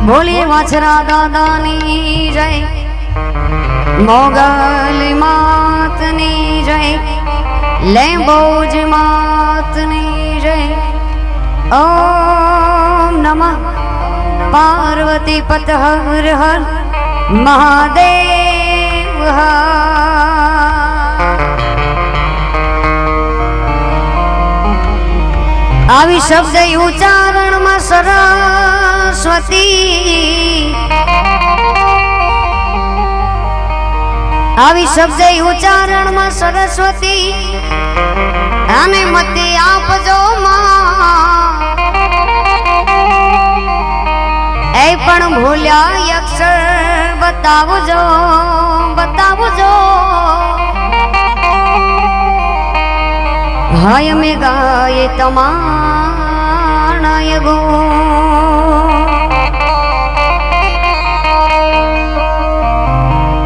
बोलिए वाछरा दादानी जय, मोगल मातनी जय, लेंबोज मातनी जय। ओम नमः पार्वती पत हर हर महादेव આવી શબ્દ ઉચ્ચારણમાં સરસ્વતી, આવી શબ્દ ઉચ્ચારણમાં સરસ્વતી અને મતે આપજો માં, એ પણ ભૂલ્યા અક્ષર બતાવજો બતાવજો। हाय में गाये तमाणाय गो,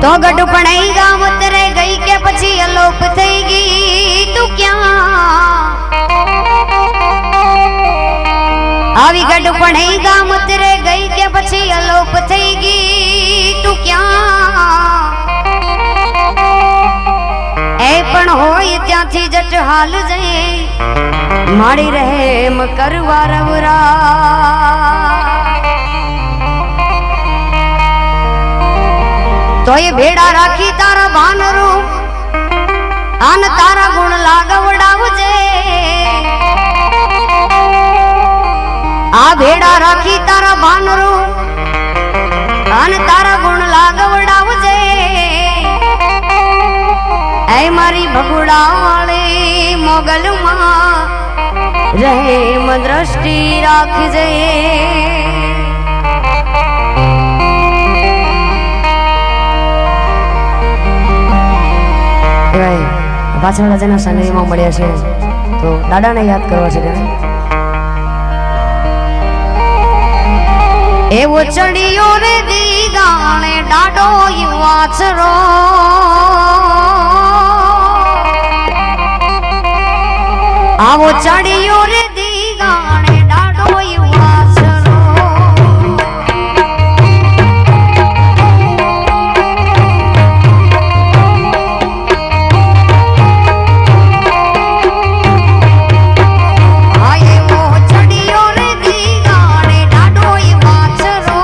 तो गडु पढ़ाई गावत रह गई के पछी अलोप थई गई तू क्या, आवी गडु पढ़ाई गावत रह गई के पछी अलोप थई गई तू क्या, ए पण होय त्यांथी जट हाल जय माड़ी रहेम करवा रवरा। तो ये भेड़ा राखी तारा भानरू आन तारा गुण लागवडावजे, आ भेड़ा राखी तारा भानरू आन तारा गुण लागवडावजे। ऐ मारी भगुड़ावाले मोगल मां रहेम दृष्टि राखजे। પાછળના જેના સાનિધ્યમાં મળ્યા છે તો દાદાને યાદ કરવા છે ત્યારે એવો ચડિયો રે દીગાણે ડાડો યુવાછરો, आवो चढ़ियो रे दीगाने डाडो युवासरो, आये वो चढ़ियो रे दीगाने डाडो युवासरो,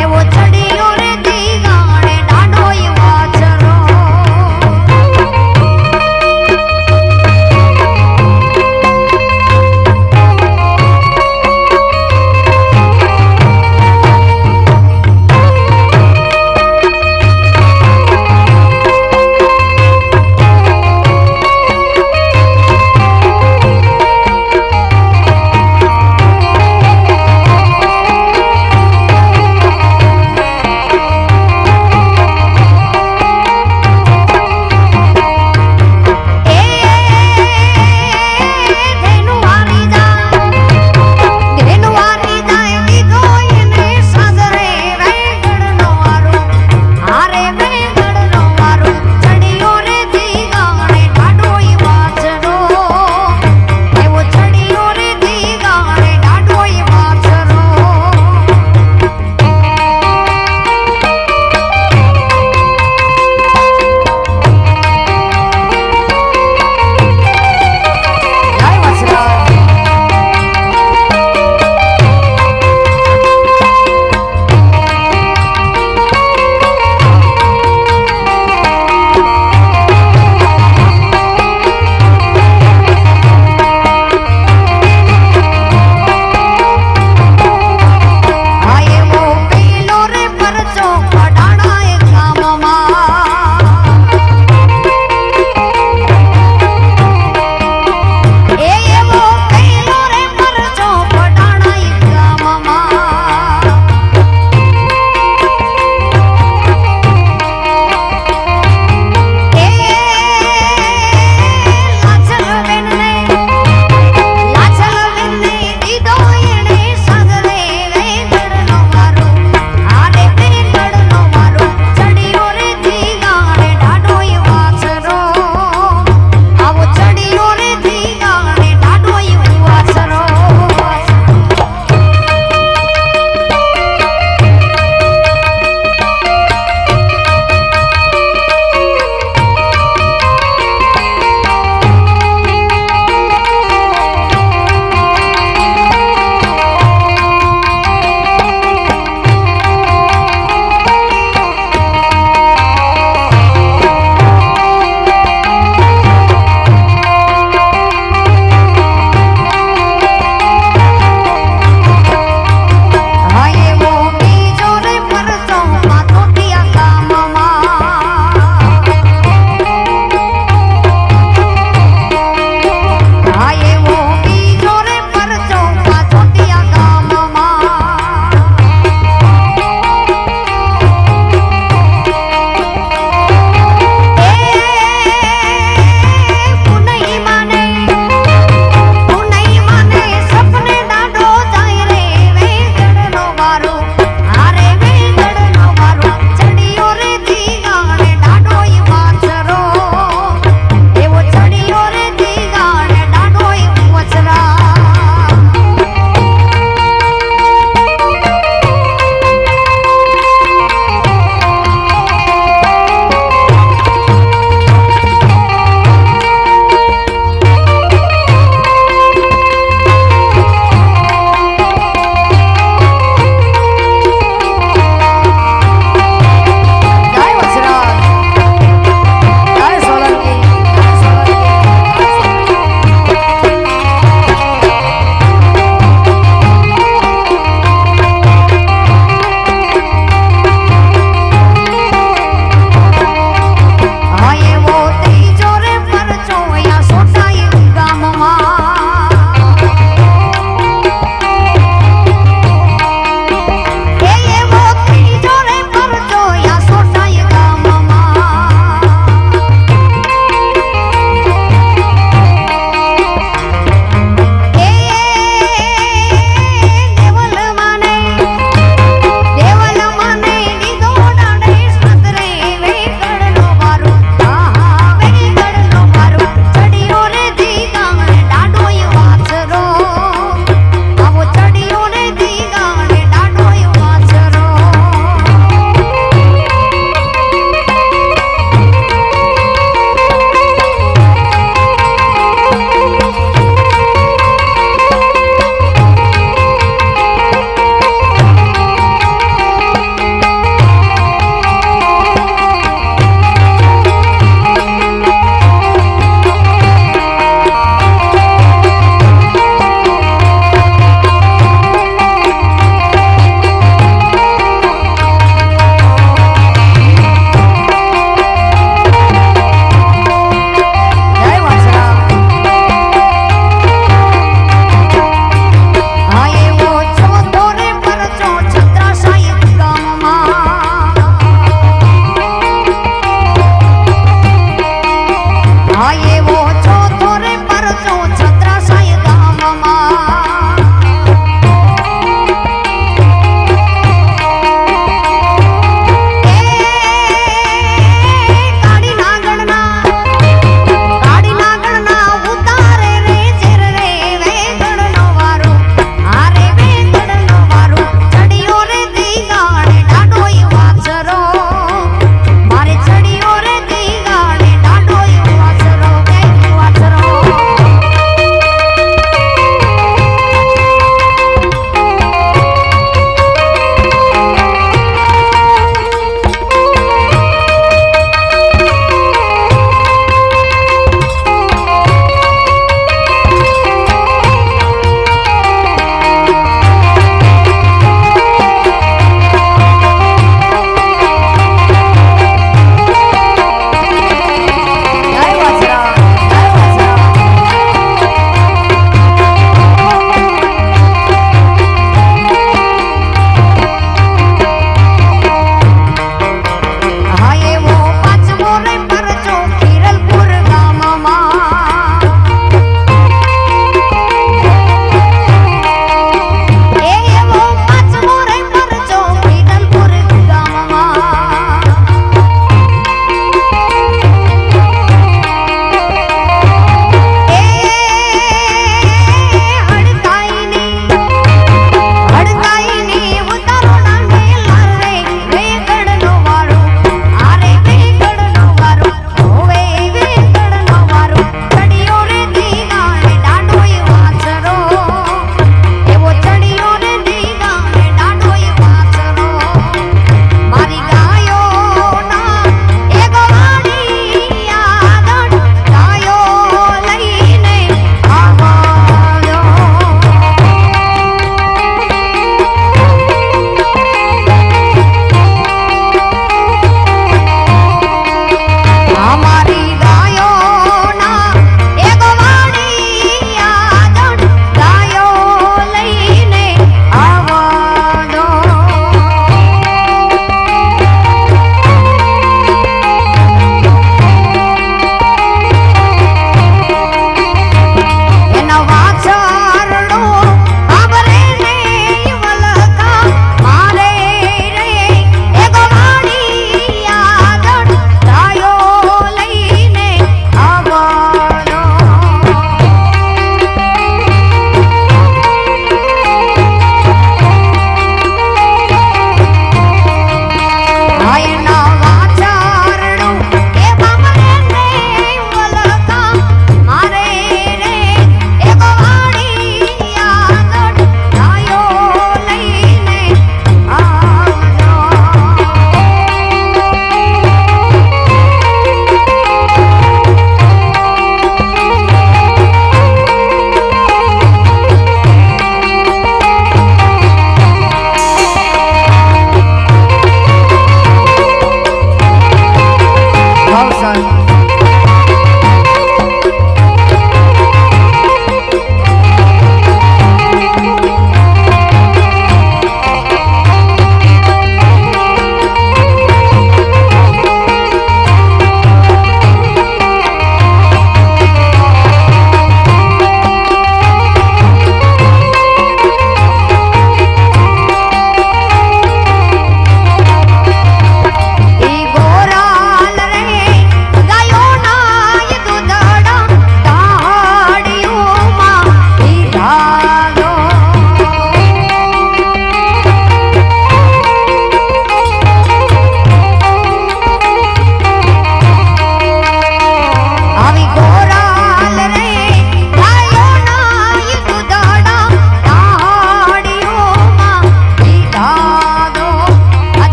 ए वो चढ़ियो रे दीगाने डाडो युवासरो।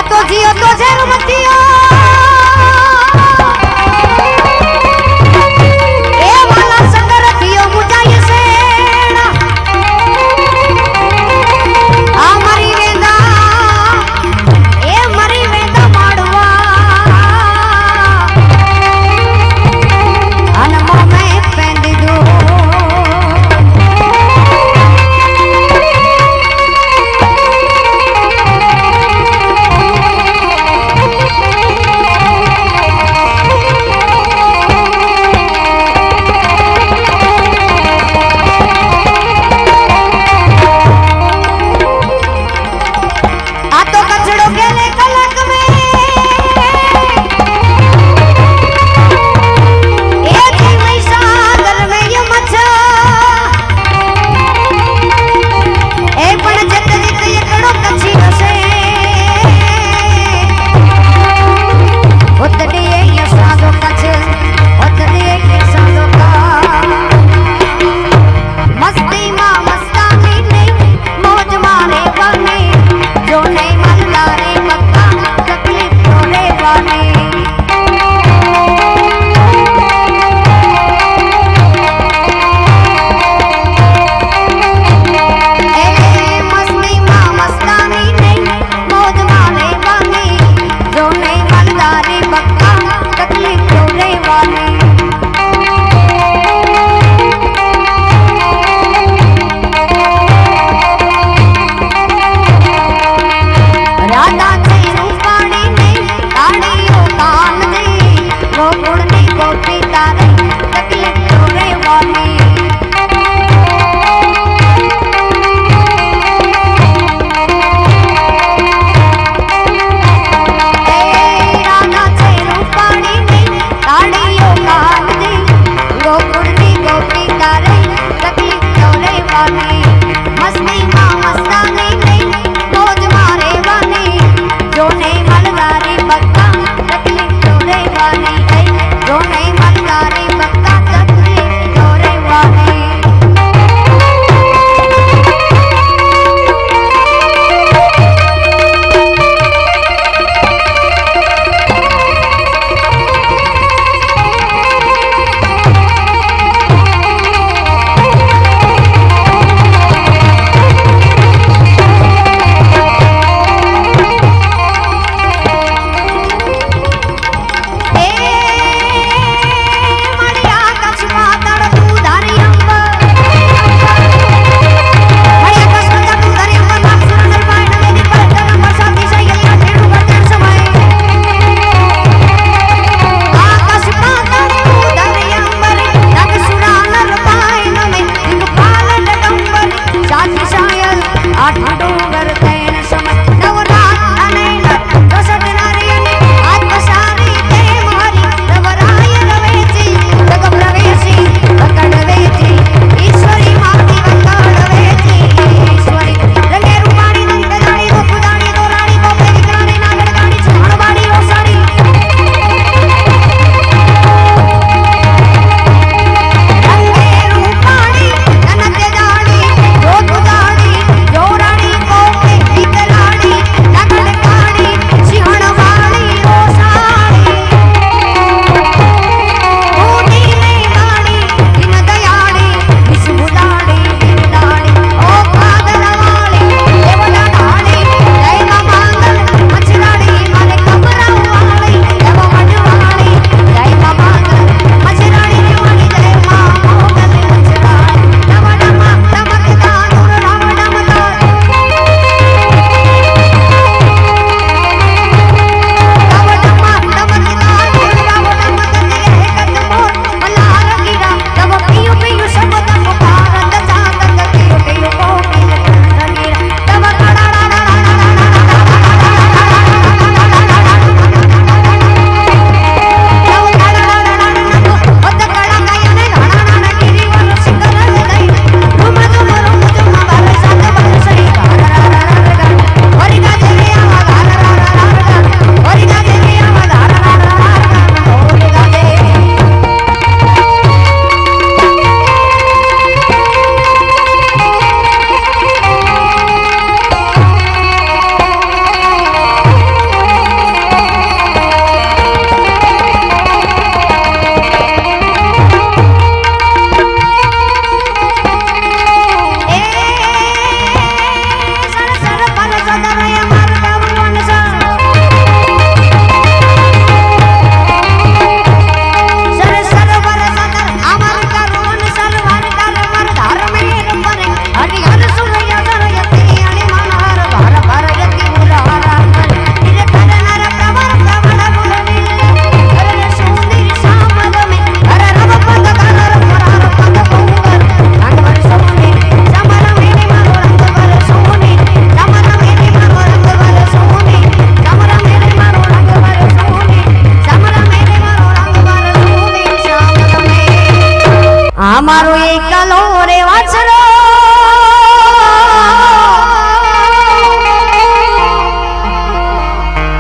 તો જીઓ તો ઝેર મતીઓ એ વાલા સંગર થયો મુજાય છે આ મારી વેદા એ મારી વેદા માડવા અને મોમે પેંડી દો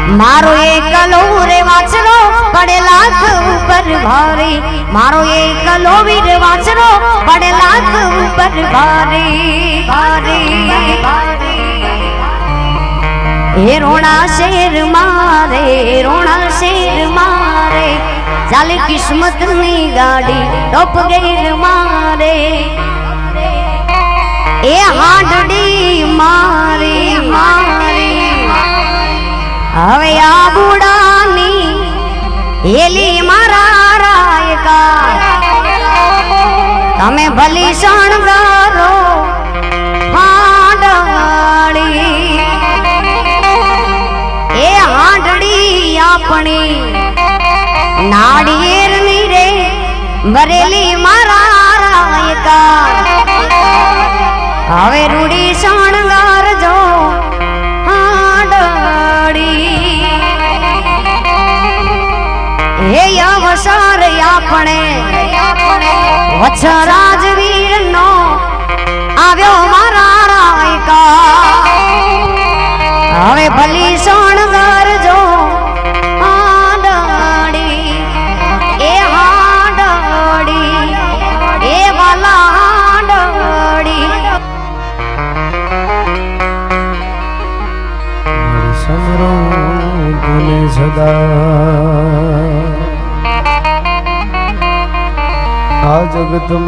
मारो एकलो रे वाचरो पड़े लाख ऊपर भारी, मारो एकलो वीर वाचरो पड़े लाख ऊपर भारी भारी। हे रोना शेर मारे, रोना शेर मारे, चाल किस्मत नी गाड़ी टोप गैर मारे। ए हाडड़ी मारी मारी हवे आ बुढ़ानी हेली मारा रायका, तमे भली शणगारो हाडड़ी। ए हाडड़ी अपनी नाड़िયેર ની રે બરેલી મારા રાયકા, હવે રૂડી શણગાર જો હાડડી। હે અવસર આપણે વછરાજ વીર નો આવ્યો મારા રાયકા, હવે ભલી શણગાર જો સદા આ જગતમાં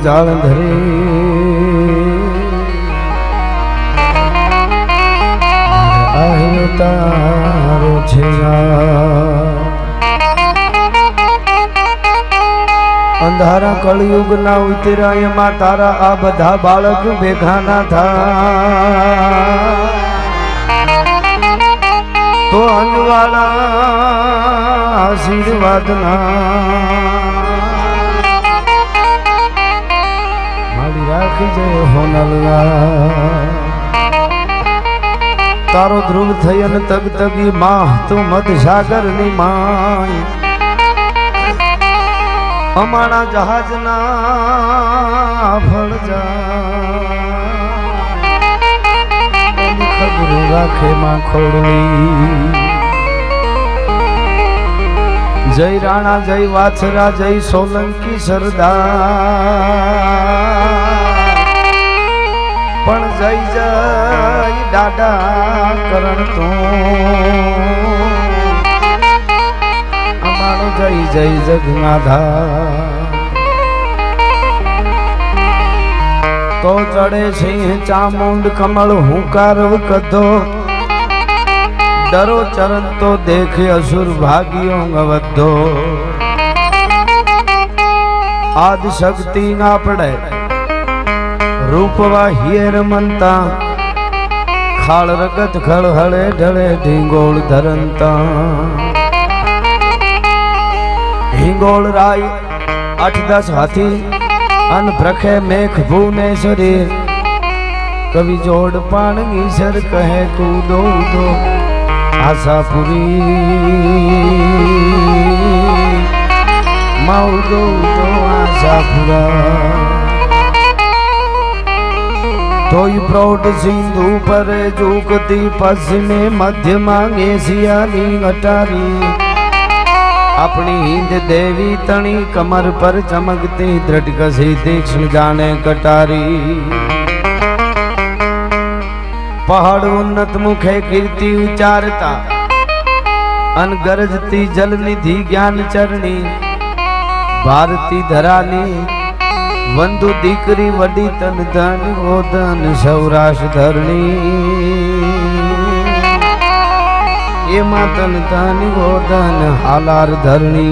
જાળ ધરે આવ્યો તારો છે। અંધારા કળયુગ ના ઉતર્યા એમાં તારા આ બધા બાળક ભેગા ના થા તો અંજવાળા આશીર્વાદ ના મારી રાખી જય હોનલવા। તારો ધ્રુવ થઈ અને તગ તગી માં તું મધ સાગર ની માય, અમારા જહાજ ના ફળજા ખબરો રાખે માં ખોડલી। જય રાણા જય વાછરા જય સોલંકી સરદાર, પણ જય જય દાદા કરણ તો અમારો જય જય જગન્નાથા। તો ચડે સિંહ ચામુંડ કમળ હુંકાર કદો, ડરો ચરણ તો દેખે અસુર ભાગ્યો ગવધો। આદ શક્તિ ના પડે રૂપવા હિયર મનતા, ખાળ રગત ખળ હળે ઢળે ઢીંગોળ ધરંતા। હિંગોળ રાય 8-10 હાથી અન પ્રખે મેઘ ભુવનેશ્વરી, કવિ જોડ પાણની સર કહે કૂદો ઉદો આશાપુરી માઉદો ઉદો આશાપુરા। તોય પ્રૌઢ સિંધુ પર ઝૂકતી પશ્ચિમે મધ્ય માંગે શિયાની અટારી, अपनी हिंद देवी तणी कमर पर चमकती दृढ़ कसी तीक्ष्ण जाने कटारी। पहाड़ उन्नत मुखे कीर्ति उचारता, अन गरजती जल निधि ज्ञान चरणी। भारती धरानी वंदु दीकरी वडी तन धन गोधन सौराष्ट्र धरणी। ये मातन तन गोधन हालार धरणी।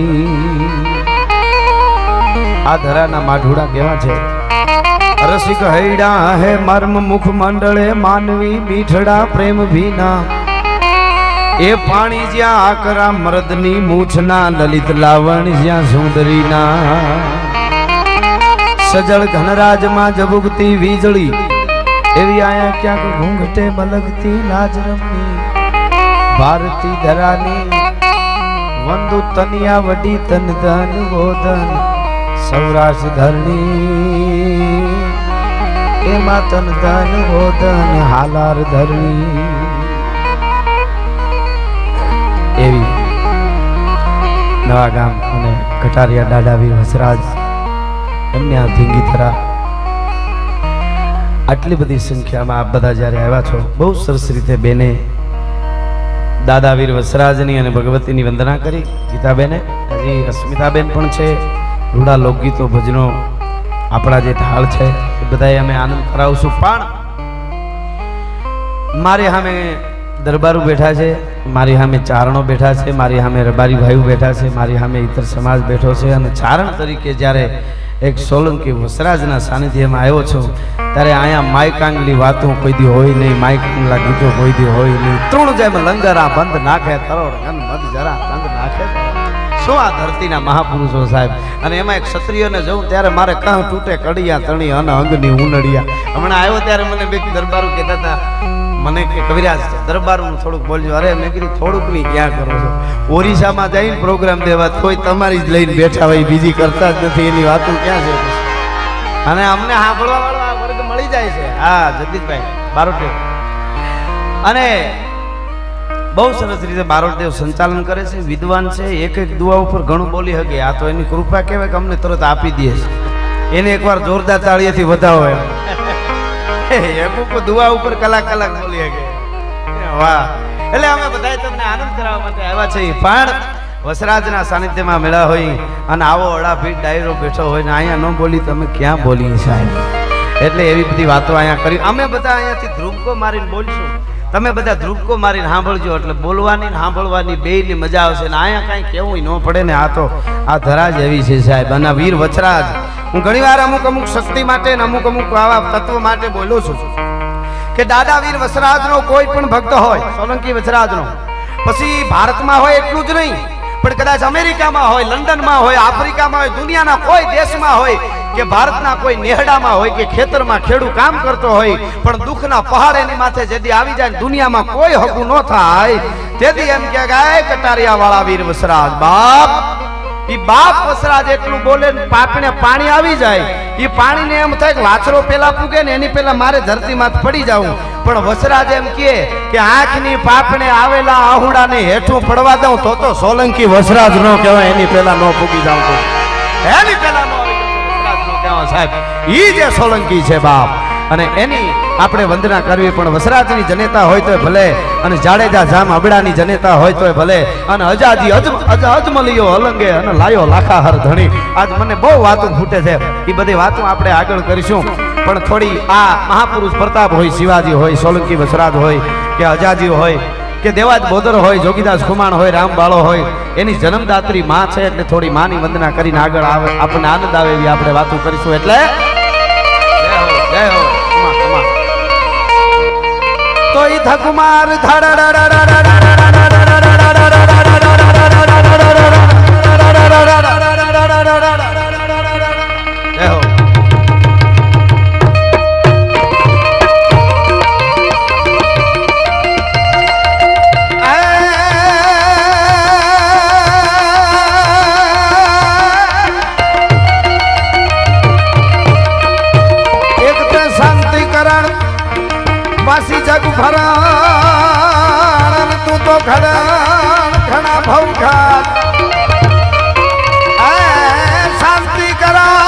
आ धराना माढुड़ा केवा छे? रसिक हैड़ा है मर्म मुख मंडले मानवी मीठड़ा प्रेम भीना। ए पाणी ज्या आकरा मर्दनी मूछना ललित लावण ज्या सुंदरी ना। सजल घनराज मां जबुगती वीजળી एवी आया क्या घूंघटे मलगती लाज रमनी। भारती धरानी वंदु तनिया वडी तन धन गोधन सौराष्ट्र धरणी। ए मातन धन गोधन हालार धरणी। નવા ગામ અને કટારિયા દાદાવીર વસરાજ એમને આ ધીંગીધરા આટલી બધી સંખ્યામાં આપ બધા જ્યારે આવ્યા છો, બહુ સરસ રીતે બેને દાદાવીર વસરાજની અને ભગવતીની વંદના કરી. ગીતાબેને, હજી અસ્મિતાબેન પણ છે. રૂડા લોકગીતો ભજનો આપણા જે ઢાળ છે એ બધાએ અમે આનંદ કરાવશું. પણ મારી સામે દરબારો બેઠા છે, મારી સામે ચારણો બેઠા છે, મારી સામે રબારી ભાઈઓ બેઠા છે, મારી સામે ઇતર સમાજ બેઠો છે. અને ચારણ તરીકે જ્યારે એક સોલંકી વસરાજના સાનિધ્યમાં આવ્યો છું ત્યારે અહીંયા માયકાંગલી વાતો કોઈ દી હોય નહીં, માયકાંગલા ગીતો કોઈ દી હોય નહીં. ત્રણ જેમ લંગરા બંધ નાખે તરોડ ગન મધ જરા કંદ નાખે. શું આ ધરતીના મહાપુરુષો સાહેબ. અને એમાં એક ક્ષત્રિયોને જવું ત્યારે મારે કાં તૂટે કડિયા તણી અને અંગની ઉનડિયા. હમણાં આવ્યો ત્યારે મને બે દરબારો કહેતા હતા, મને કે કવિરાજ દરબારનું થોડુંક બોલજો. અરે મેં કીધું થોડુંક નહીં, ક્યાં કરો છો? ઓરિસ્સામાં જઈને પ્રોગ્રામ દેવા તોય તમારી જ લઈને બેઠા હોય, બીજી કરતા જ નથી. એની વાતો ક્યાં છે? અને અમને સાંભળવા વાળો આ વર્ગ મળી જાય છે. હા, જગદીશભાઈ બારોટદેવ. અને બહુ સરસ રીતે બારોટદેવ સંચાલન કરે છે, વિદ્વાન છે. એક એક દુઆ ઉપર ઘણું બોલી શકે. આ તો એની કૃપા કહેવાય કે અમને તરત આપી દે છે. એને એકવાર જોરદાર તાળીએથી વધાવો એમ. દુઆ ઉપર કલાક બોલી શકે. વાહ. એટલે અમે બધા તમને આનંદ કરાવવા માટે આવ્યા છે. પણ વસરાજના સાનિધ્યમાં મેળા હોય અને આવો અડાભીટ ડાયરો બેઠો હોય ને અહીંયા ન બોલી તમે ક્યાં બોલી સાહેબ? એટલે એવી બધી વાતો અહીંયા કરી. અમે બધા અહીંયાથી ધ્રુવકો મારીને બોલશું, તમે બધા ધ્રુવકો મારીને સાંભળજો. એટલે બોલવાની ને સાંભળવાની બેયની મજા આવશે. ને અહીંયા કાંઈ કેવું ન પડે ને. આ તો આ ધરા જ એવી છે સાહેબ. અને વીર વસરાજ હું ઘણીવાર અમુક શક્તિ માટે ને અમુક આવા તત્વ માટે બોલું છું કે દાદા વીર વસરાજનો કોઈ પણ ભક્ત હોય, સોલંકી વસરાજનો, પછી ભારતમાં હોય એટલું જ નહીં, પણ કદાચ અમેરિકામાં હોય, લંડનમાં હોય, આફ્રિકામાં હોય, દુનિયાના કોઈ દેશમાં હોય કે ભારતના કોઈ નેહડામાં હોય કે ખેતરમાં ખેડૂ કામ કરતો હોય, પણ દુઃખના પહાડ એની માથે જેથી આવી જાય, દુનિયામાં કોઈ હકું ન થાય, તેથી એમ કે ગાય કટારિયા વાળા વીર વસરાજ બાપ. ઈ બાપ વસરાજ એટલું બોલે ને પાપણે પાણી આવી જાય. ઈ પાણીને એમ થાય કે વાછરો પેલા પૂગે ને એની પેલા મારે ધરતીમાં પડી જાવું. પણ વસરાજ એમ કે આંખની પાપણે આવેલા આહુડાને હેઠું પડવા દઉં તો સોલંકી વસરાજ નો કહેવાય. એની પેલા નો પૂગી જાઉં તો એની પેલા નો વસરાજ નો કહેવાય સાહેબ. ઈ જે સોલંકી છે બાપ. અને એની આપણે વંદના કરવી. પણ વસરાજની જનેતા હોય તો ભલે, અને જાડેજા જામ અબડાની જનેતા હોય તો ભલે, અને અજાજી અજમલિયો અલંગે અને લાયો લાખાહર ધણી. આજ મને બહુ વાતો ફૂટે છે. એ બધી વાતો આપણે આગળ કરીશું. પણ થોડી આ મહાપુરુષ પ્રતાપ હોય, શિવાજી હોય, સોલંકી વસરાજ હોય કે અજાજી હોય કે દેવાજ બોદર હોય, જોગીદાસ ખુમાણ હોય, રામબાળો હોય, એની જન્મદાત્રી માં છે. એટલે થોડી માની વંદના કરીને આગળ આવે આપણને આનંદ આવે એવી આપણે વાતો કરીશું. એટલે જય હો તો ઈ થકુમાર જગ ભરણ તું તો ઘણા ભૌખા શાંતિ કરા.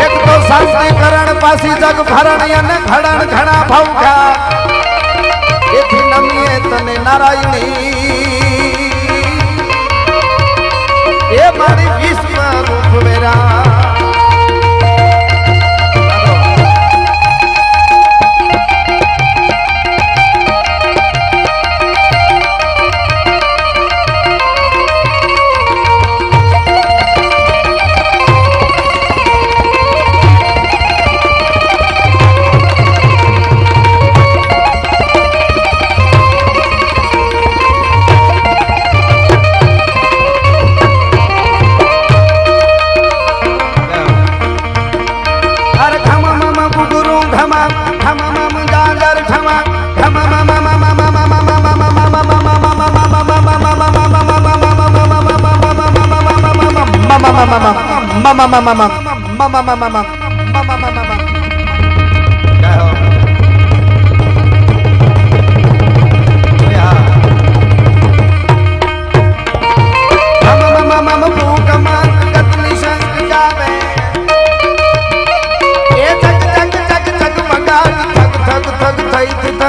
એક તો શાંતિ કરણ પાછી જગ ભરણ અને ઘડણ ઘણા ભૌખા. એથી નમીએ તને નારાયણી એ મારી વિશ્વ રૂપ વેરા.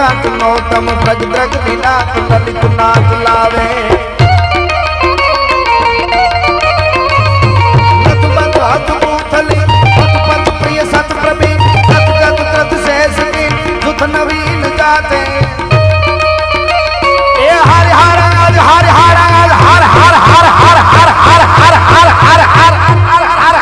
नाथ नौतम ब्रज नाथ ललित नाथ लावे नवीन जाते ए हर हर हर हर हर हर हर हर हर हर हर हर हर हर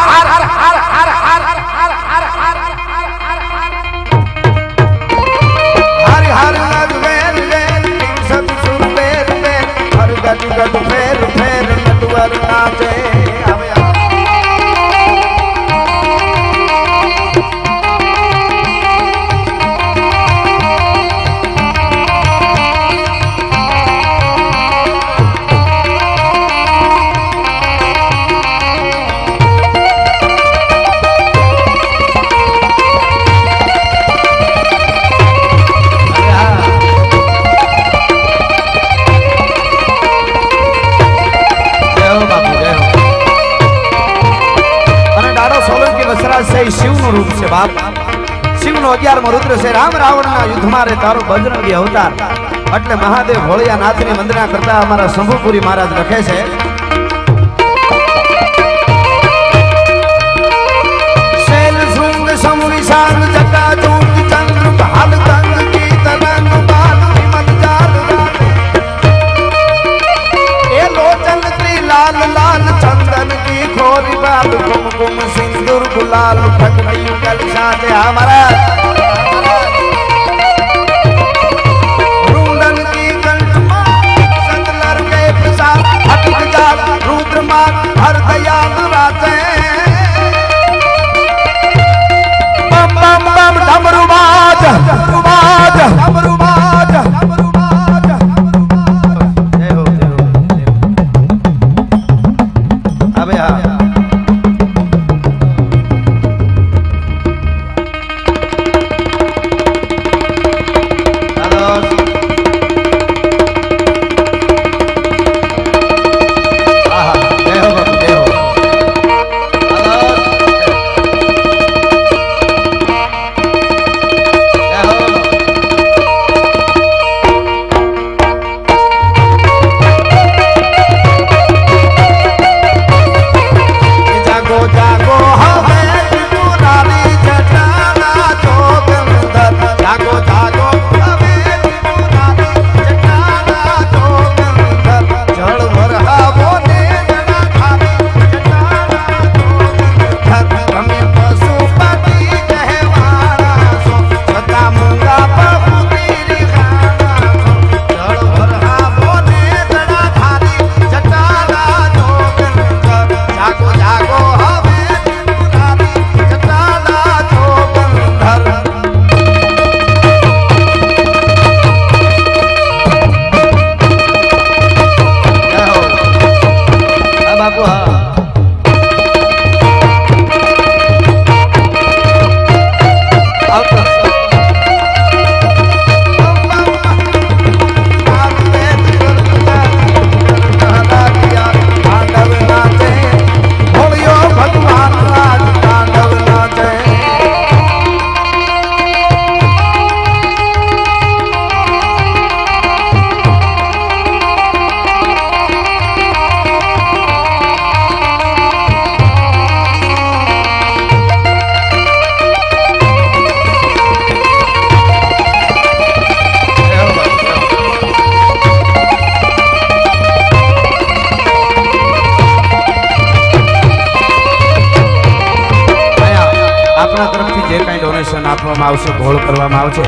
शिवનું રૂપ છે બાપ શિવનો 11મો રુદ્ર છે રામ રાવણના યુદ્ધમાં રે તારો બજરંગી અવતાર એટલે મહાદેવ ભોળિયાનાથની વંદના કરતા અમારા શંભુપુરી મહારાજ લખે છે શૈલ શૃંગ સમવિશાલ જટા ચૂટ ચંદ્ર ભાલ તંગ કી તરંગ બાલ વિમલ જાલ એ લોચન શ્રી લાલ લાલ ચંદન की खोरी बाल कुमकुम सिंदूर गुलाल फटकई कलशा से हमारा रुंडन की कंठमा सतलर के प्रसाद हटक जाल रुद्रमान हर दयाल राते बम बम बम डमरुबाज डमरुबाज डमरुबाज जय हो अबे हाँ આપવામાં આવશે ઘોળ કરવામાં આવશે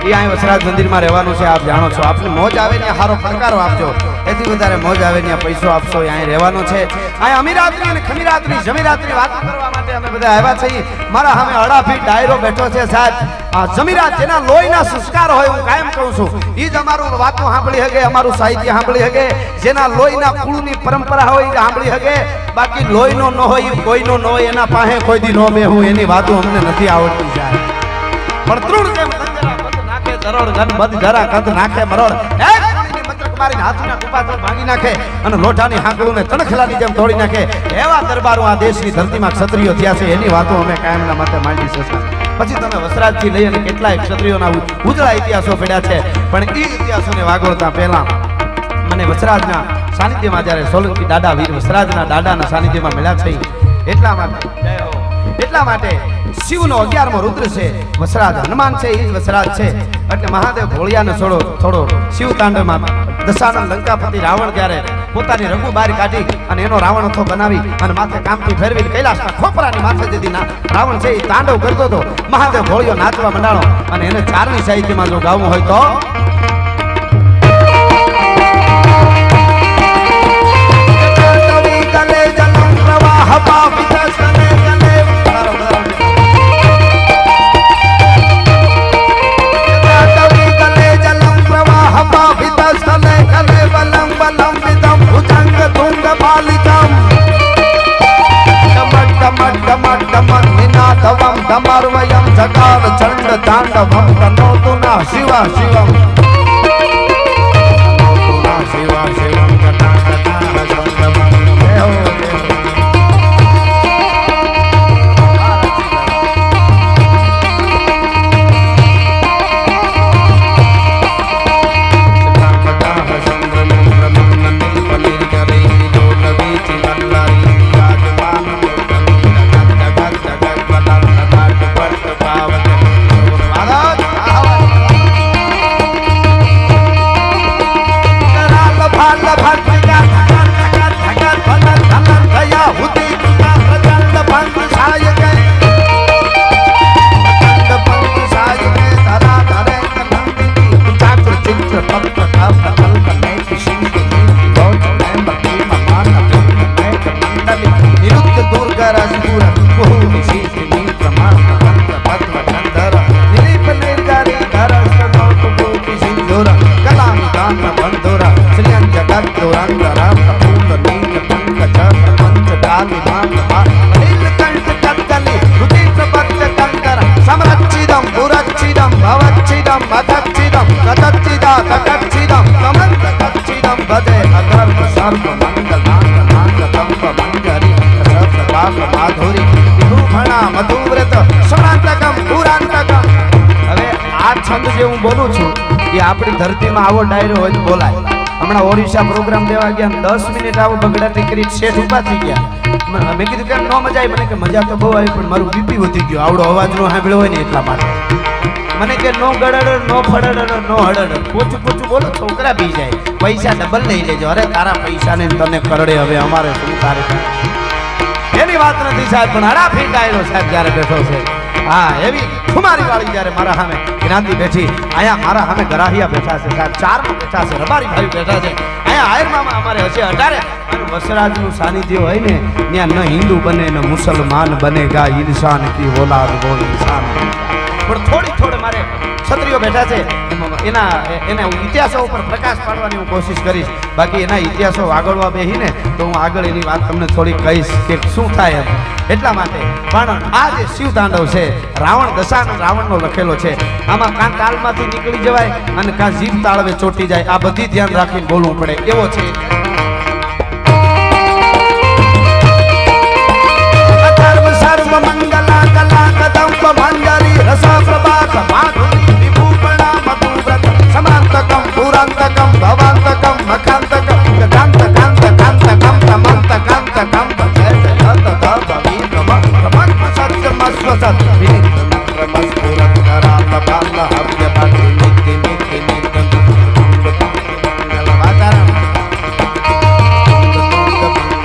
એ અહીં વસરાજ મંદિરમાં રહેવાનું છે આપ જાણો છો આપને મોજ આવે ને હારો ફણકારો આપજો એથી વધારે મોજ આવે ને પૈસો આપશો અહીં રહેવાનું છે અહીં અમીરાતની અને ખમીરાતની જમીરાતની વાત કરવા માટે અમે બધા આવ્યા છીએ મારા સામે અડાફી ડાયરો બેઠો છે સાહેબ આ જમીરાત જેના લોહીના સંસ્કાર હોય હું કાયમ કહું છું ઈ જ અમારું વાતો સાંભળી હગે અમારું સાહિત્ય સાંભળી હગે જેના લોહીના કુળની પરંપરા હોય એ સાંભળી હગે બાકી લોહીનો ન હોય કોઈનો ન હોય એના પાસે કોઈ દી ન બેહું એની વાતો અમને નથી આવડતી જાય પણ તૃણ જેમ નાખે દરોડ ગન બધ જરા કંદ નાખે મરોડ એક મંત્ર કુમારી હાથના કુપાતળ ભાંગી નાખે અને લોઢાની હાંકળુને તણખલાની જેમ તોડી નાખે એવા દરબારો આ દેશની ધરતીમાં ક્ષત્રિયો થયા છે એની વાતો અમે કાયમના માટે માંડી છે પછી તમે વસરાજથી લઈ અને કેટલાય ક્ષત્રિયોના ઉજળા ઇતિહાસો પડ્યા છે, પણ એ ઇતિહાસોને વાગોળતા પહેલા મને વસરાજના સાનિધ્યમાં જ્યારે સોલંકી દાદા વીર વસરાજના દાદાના સાનિધ્યમાં મળ્યા છે, એટલા માટે શિવનો 11મો રુદ્ર છે વસરાજ, હનુમાન છે એ વસરાજ છે. એટલે મહાદેવ ભોળિયાને થોડો શિવ તાંડવમાં દશાનંદ લંકાપતિ રાવણ ત્યારે પોતાની રઘુ બહાર કાઢી અને એનો રાવણ બનાવી અને માથે કામથી ફેરવી કૈલાસના ખોપરાની માથે જેથી રાવણ છે એ તાંડવ કરતો હતો. મહાદેવ ભોળિયો નાચવા મંડાણો અને એને 4મી સાહિત્યમાં જો ગાવું હોય તો ધમર્વયમ જકાર ચંડ તાંડવમ તનોતુના શિવા શિવમ શિવા શિવમ બોલું છું કે આપણી ધરતીમાં આવો ડાયરો હોય તો બોલાય. હમણાં ઓરિસ્સા પ્રોગ્રામ દેવા ગયા 10 મિનિટ આવો બગડાટી કરી શેઠ ઉભા થઈ ગયા. મેં કીધું કે ન મજા આવી. મને કે મજા તો બહુ આવી પણ મારું બીપી વધી ગયું આવડો અવાજ નો સાંભળ્યો હોય ને એટલા માટે. મને કે નો ગડડ નો ફડડ નો હડડ પોચું પોચું બોલો છોકરા બી જાય. પૈસા ડબલ લઈ લેજો. અરે તારા પૈસા ને તને કરડે હવે અમારે શું તારે એની વાત નથી સાહેબ, પણ હડા ફીટ આવેલો સાહેબ જ્યારે બેઠો છે. હા એવી ખુમારી વાળી જ્યારે મારા સામે જ્ઞાતિ બેઠી, અહીંયા મારા સામે ગરાહિયા બેઠા છે સાહેબ, 4 બેઠા છે, રબારી ભાઈ બેઠા છે, અહીંયા આયરમાં અમારે હશે 18. વસરાજનું સાનિધ્ય હોય ને ત્યાં ન હિન્દુ બને ન મુસલમાન બનેગા, ઇન્સાન કી ઓલાદ વો ઇન્સાન. પણ થોડી મારે ક્ષત્રિયો બેઠા છે એના ઇતિહાસો ઉપર પ્રકાશ પાડવાની હું કોશિશ કરીશ. બાકી એના ઇતિહાસો આગળવા બેહીને તો હું આગળ એની વાત તમને થોડી કહીશ કે શું થાય એમ. એટલા માટે પણ આ જે શિવ તાંડવ છે રાવણ દશાનંદ રાવણનો લખેલો છે. આમાં કાં તાલમાંથી નીકળી જવાય અને કાં જીભ તાળવે ચોટી જાય. આ બધી ધ્યાન રાખીને બોલવું પડે એવો છે. સર્વ મંગલા કલા કદંબ મંજરી રસ પ્રભાત માધુરી વિભૂષણા મધુવ્રત સમાંતકમ પુરાંતકમ ભવાંતકમ મખાંતકમ ગદાંત કાંત કાંત કાંત મંત કાંત કાંત જય જય તત તત વિક્રમ પ્રમત સત્ય મસ્વસત વિક્રમ સ્ફુરત કરાત બાલ હવ્ય બાલ નિત્ય નિત્ય નિત્ય મંગલ વાચારણ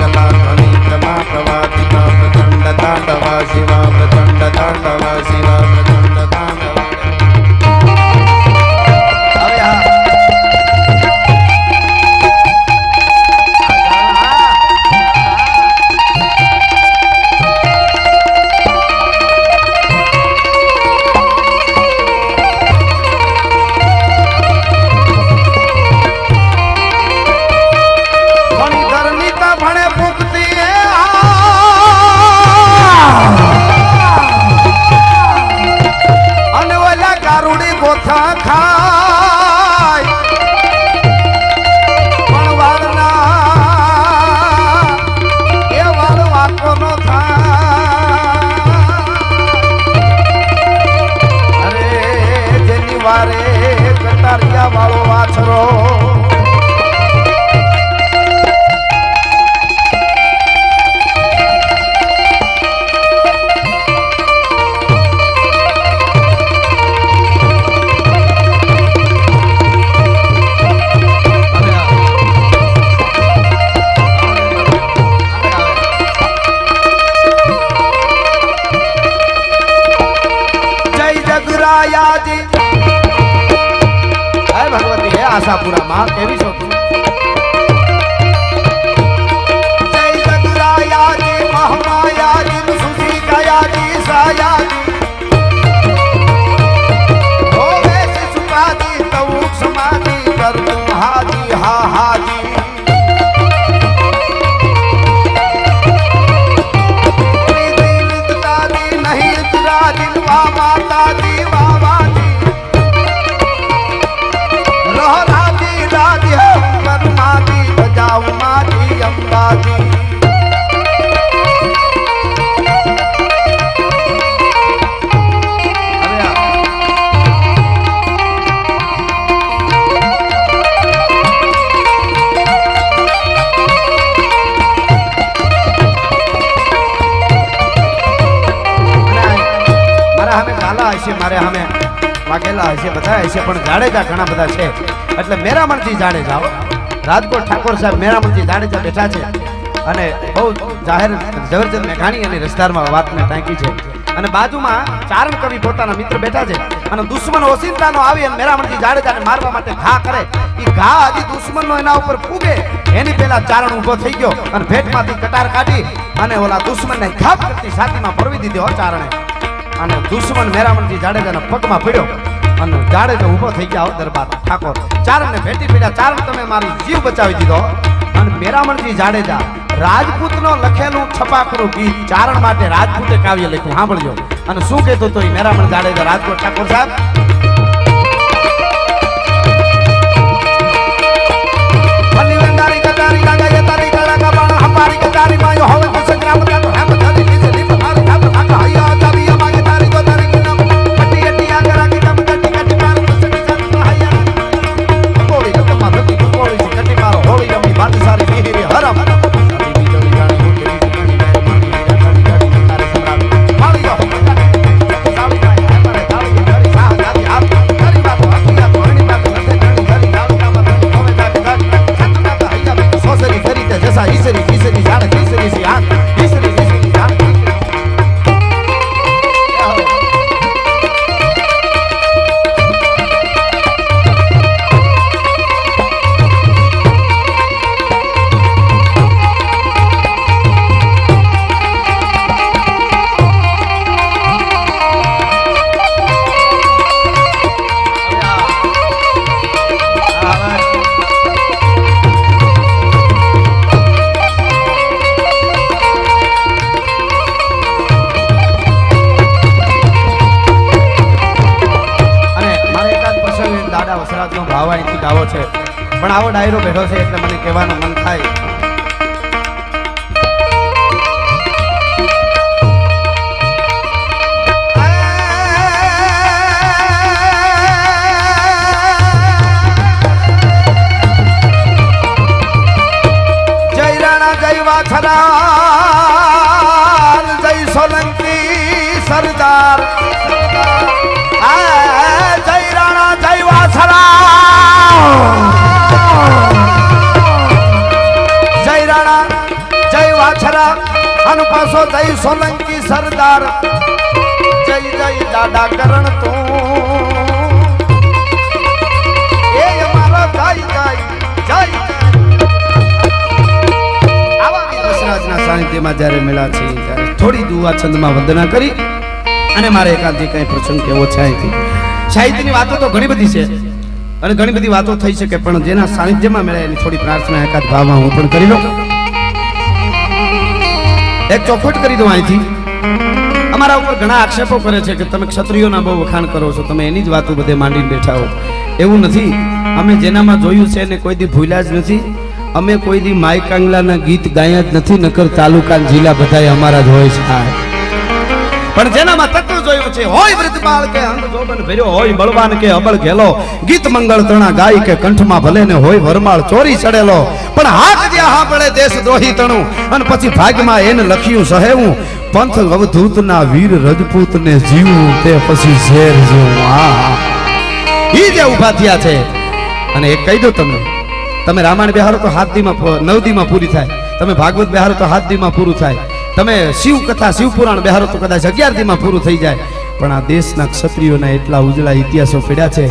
મંગલા ધ્વનિ પ્રમા પ્રવાદિકા પ્રચંડ તાંડવા શિવા પ્રચંડ તાંડવા શિવા પ્રચંડ તાંડવા. હીરા વાળો વાછરો જગરાયાજી હે ભગવતી હે આશાપુરા માં કેવી છો તું જય જગરાયાજી મહામાયાજી સુખી ગયાજી સાયાજી હોવે સુપાદી તઉ સમાધિ કરતો હાજી હા હાજી નહીં તુરા દિલવા માતા અંબાજી મારે સામે વાગેલા હશે બધા હશે પણ જાડેજા ઘણા બધા છે એટલે મેરામણથી જાડેજા રાજકોટ ઠાકોર સાહેબ મેરામણથી જાડેજા બેઠા છે અને બહુ જાહેર ઝવેરચંદ મેઘાણી અને રસદારમાં વાતને ટાંકી છે અને બાજુમાં ચારણ કવિ પોતાના મિત્ર બેઠા છે અને દુશ્મન ઓસિંતાનો આવી અને મેરામણથી જાડેજાને મારવા માટે ઘા કરે એ ઘા હજી દુશ્મનનો એના ઉપર ફૂગે એની પહેલા ચારણ ઊભો થઈ ગયો અને ભેટમાંથી કટાર કાઢી અને ઓલા દુશ્મનને ઘાપ કરતી છાતીમાં ભરવી દીધો ચારણે અને દુશ્મન મેરામણજી જાડેજાના પગમાં પડ્યો અને જાડેજો ઊભો થઈ ગયા દરબાર ઠાકોર ચારણને ભેટી પડ્યા ચારણ તમે મારો જીવ બચાવી દીધો અને મેરામણજી જાડેજા રાજપૂતનો લખેલું છપાકનું ગીત ચારણ માટે રાજપૂતે કાવ્ય લખ્યું સાંભળજો અને શું કહેતો તો એ મેરામણ જાડેજા રાજકોટ ઠાકોર સાહેબ પણ આવો ડાયરો બેઠો છે એટલે મને કહેવાનું મન થાય જય રાણા જય વાછરાલ જય સોલંકી સરદાર જય રાણા જય વાછરાલ જય રાણા જય વાછરા અને પાછો જય સોલંકી સરદાર જય જય દાડા કરણ તું એ અમારો જય જય જય આવા દશરાજના સાનિધ્યમાં જ્યારે મેળા છે ત્યારે થોડી દુઆ છંદમાં વંદના કરી અને મારે એકાંતિક કઈ પ્રસંગ કેવો છે સાહિત્યની વાતો તો ઘણી બધી છે અને ઘણી બધી વાતો થઈ શકે પણ જેના સાનિધ્યમાં મેળા એની થોડી પ્રાર્થના એકાદ ભાવમાં હું પણ કરી લઉં એક ચોખવટ કરી દઉં અહીંથી અમારા ઉપર ઘણા આક્ષેપો કરે છે કે તમે ક્ષત્રિયોના બહુ વખાણ કરો છો તમે એની જ વાતો બધે માંડીને બેઠા હો એવું નથી અમે જેનામાં જોયું છે એને કોઈ દી ભૂલ્યા જ નથી અમે કોઈ દી માઈ કાંગલાના ગીત ગાયા જ નથી નકર તાલુકા જિલ્લા બધાય અમારા જ હોય છે પણ જેનામાં તત્વ જોયું છે હોય વૃદ્ધ બાળ કે અંગ જોબન ભર્યો હોય બળવાન કે અબળ ઘેલો ગીત મંગળ તણા ગાય કે કંઠમાં ભલે ને હોય વરમાળ ચોરી ચડેલો પણ હાથ જ્યાં સાંભળે દેશ દ્રોહી તણું અને પછી ભાગમાં એને લખ્યું સહેવું પંથ અવધૂતના વીર રજપૂતને જીવું તે પછી ઝેર જેવું ઈ જે ઉભા થયા છે અને એક કહી દો તમે રામાયણ બેહારો તો 7 દીમાં 9 દીમાં પૂરી થાય, તમે ભાગવત બેહારો તો 7 દીમાં પૂરું થાય, તમે શિવ કથા શિવ પુરાણ બેહારો તો કદાચ 11 દીમાં પૂરું થઈ જાય. પણ આ દેશના ક્ષત્રિયોના એટલા ઉજળા ઇતિહાસો પડ્યા છે,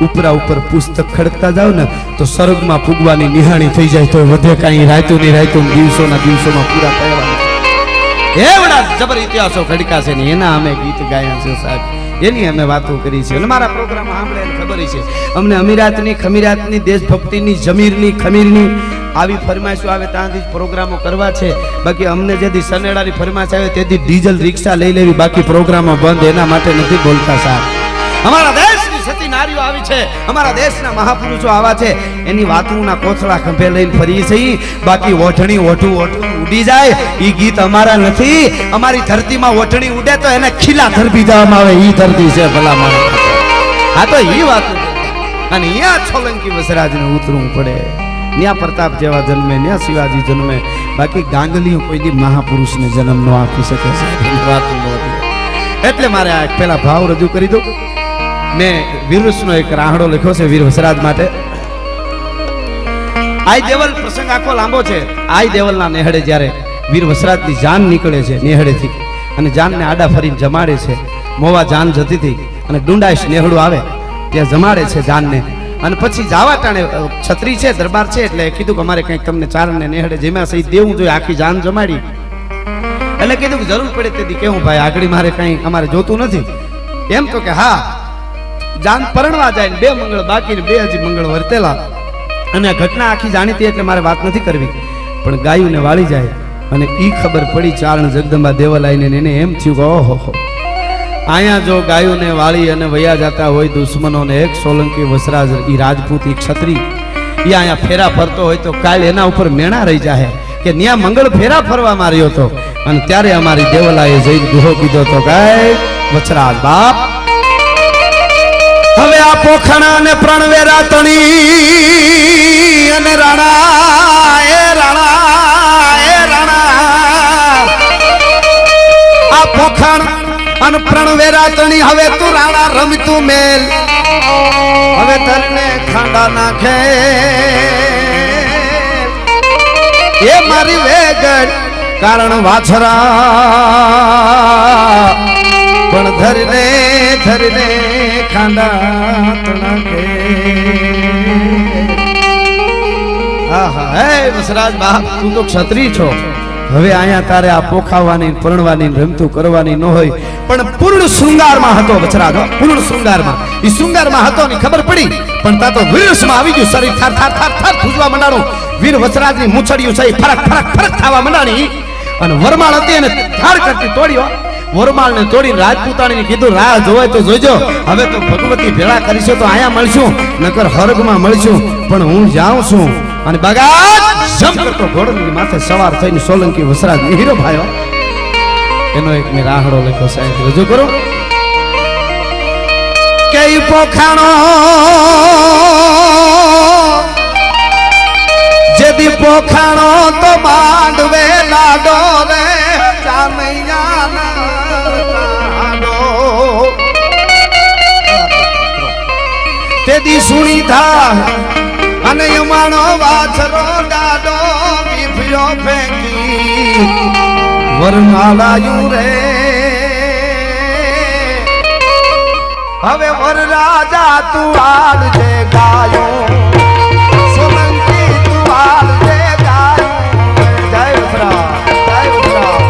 ઉપરા ઉપર પુસ્તક ખડકતા જાવ ને તો સ્વર્ગમાં પૂગવાની નિહાણી થઈ જાય તો વધે કાંઈ રાયતું ની રાયતું દિવસોમાં પૂરા થયા. એવડા જબર ઇતિહાસો ખડકા છે ને એના અમે ગીત ગાયા છે સાહેબ, એની અમે વાતો કરી છે અને મારા પ્રોગ્રામ સાંભળે ખબર છે અમને અમીરાતની ખમીરાતની દેશભક્તિની જમીરની ખમીરની આવી ફરમાઈશો આવે ત્યાંથી જ પ્રોગ્રામો કરવા છે. બાકી અમને જેથી સનેડાની ફરમાઈશ આવે તેથી ડીઝલ રિક્ષા લઈ લેવી, બાકી પ્રોગ્રામો બંધ એના માટે નથી બોલતા સાહેબ. અમારા દેશની સતી નારીઓ આવી છે, અમારા દેશના મહાપુરુષો આવા છે, એની વાતોના કોથળા ખંભે લઈને ફરીએ છીએ. બાકી ઓઠણી ઓઠું ઉડી જાય ઈ ગીત અમારા નથી. અમારી ધરતીમાં ઓઠણી ઉડે તો એને ખીલા ધરબી દેવામાં આવે, ઈ ધરતી છે ભલા માણસ. આ તો ઈ વાત અને અહીંયા સોલંકી વસરાજને ઉતરવું પડે, ન્યા પ્રતાપ જેવા જન્મે, ન્યા શિવાજી જન્મે. બાકી ગાંગલીઓ કોઈ દી મહાપુરુષને જન્મ ન આપી શકે છે. એટલે મારે આ પેલા ભાવ રજૂ કરી દઉં. મેં વીરવસનો એક રાહડો લખ્યો છે વીર વસરાજ માટે. આઈ દેવલ પ્રસંગ આખો લાંબો છે. આઈ દેવલના નેહડે જ્યારે વીર વસરાજની જાન નીકળે છે નેહડેથી અને જાનને આડા ફરીને જમાડે છે. મોવા જાન જતી હતી અને ડુંડાઈશ નેહડું આવે ત્યાં જમાડે છે જાનને અને પછી જાવા ટાણે છત્રી છે દરબાર છે એટલે કીધું કે અમારે કંઈક તમને ચારણને નેહડે જેમાં સહી દેવું જોઈએ, આખી જાન જમાડી. એટલે કીધું કે જરૂર પડે તેથી કેવું ભાઈ આગળ મારે કંઈ અમારે જોતું નથી. એમ તો કે હા જાન પરણવા જાય ને 2 મંગળ બાકી ને 2 હજી મંગળ વર્તેલા અને આ ઘટના આખી જાણીતી એટલે મારે વાત નથી કરવી. પણ ગાયુંને વાળી જાય અને ઈ ખબર પડી ચારણ જગદંબા દેવલાઈને એને એમ થયું કે ઓહો અહીંયા જો ગાયુંને વાળી અને વયા જતા હોય દુશ્મનોને એક સોલંકી વસરાજ ઈ રાજપૂત ઈ ક્ષત્રિય ઈ અહીંયા ફેરા ફરતો હોય તો કાલ એના ઉપર મેણા રહી જાય કે ન્યા મંગળ ફેરા ફરવા માર્યો હતો. અને ત્યારે અમારી દેવલાએ જઈને દુહો કીધો તો ગાય વસરાજ બાપ હવે આ પોખણા ને પ્રણવેરા તણી અને રાણા એ રાણા આ પોખણ અને પ્રણવેરા તણી હવે તું રાણા રમતું મેલ હવે તરને ખાંડા નાખે એ મારી વેગડ કારણ વાછરા પણ ધરને ખાંડા તણાકે. આહા હે વસરાજ બાપ તું તો ક્ષત્રિય છો, હવે અહીંયા તારે આ પોખાવાની પરણવાની રમતું કરવાની ન હોય. પણ પૂર્ણ શૃંગારમાં હતો વસરાજ, પૂર્ણ શૃંગારમાં ઈ શૃંગારમાં હતો ની ખબર પડી પણ તા તો વીરસમાં આવી ગયું. શરીર થાર થાર થાર થાર ફૂજવા મંડાણું. વીર વસરાજની મૂછડિયું છે ફરક ફરક ફરક થવા મંડાણી અને વરમાળ હતી અને ધાર કરતી તોડ્યો. વરમાળને તોડીને રાજપૂતાણીને કીધું રાહ જોવાય તો જોજો, હવે તો ભગવતી ભેળા કરીશું તો અહીંયા મળશું નકર હર્ગમાં મળશું. પણ હું જાઉં છું અને બગાડ જમ કરતો ઘોડની માથે સવાર થઈને સોલંકી વસરાજ હીરો ભાઈઓ એનો એક મેં રાહડો લખ્યો સાહેબ રજૂ કરો કે ઈ પોખાણો જેદી પોખાણો તો માંડવે લાડો રે જામૈયા તેદી સુણી થા અને યમાણો વાછરો ડાડો વિફ્યો ફેંકી વરમાલાયું રે હવે વર રાજા તું આલજે ગાયો સોલંકી તું આલજે ગાયો. જય વસરાજ જય વસરાજ.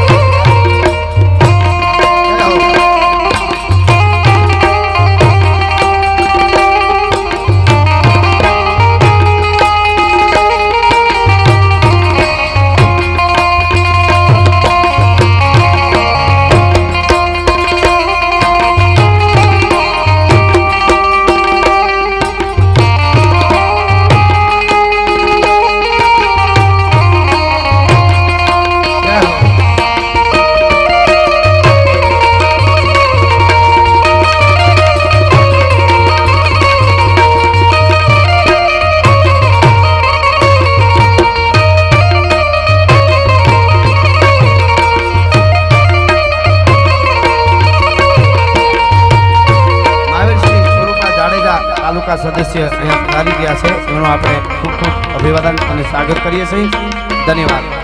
તાલુકા સદસ્ય અહીંયા ચાલી ગયા છે એનું આપણે ખૂબ ખૂબ અભિવાદન અને સ્વાગત કરીએ છીએ ધન્યવાદ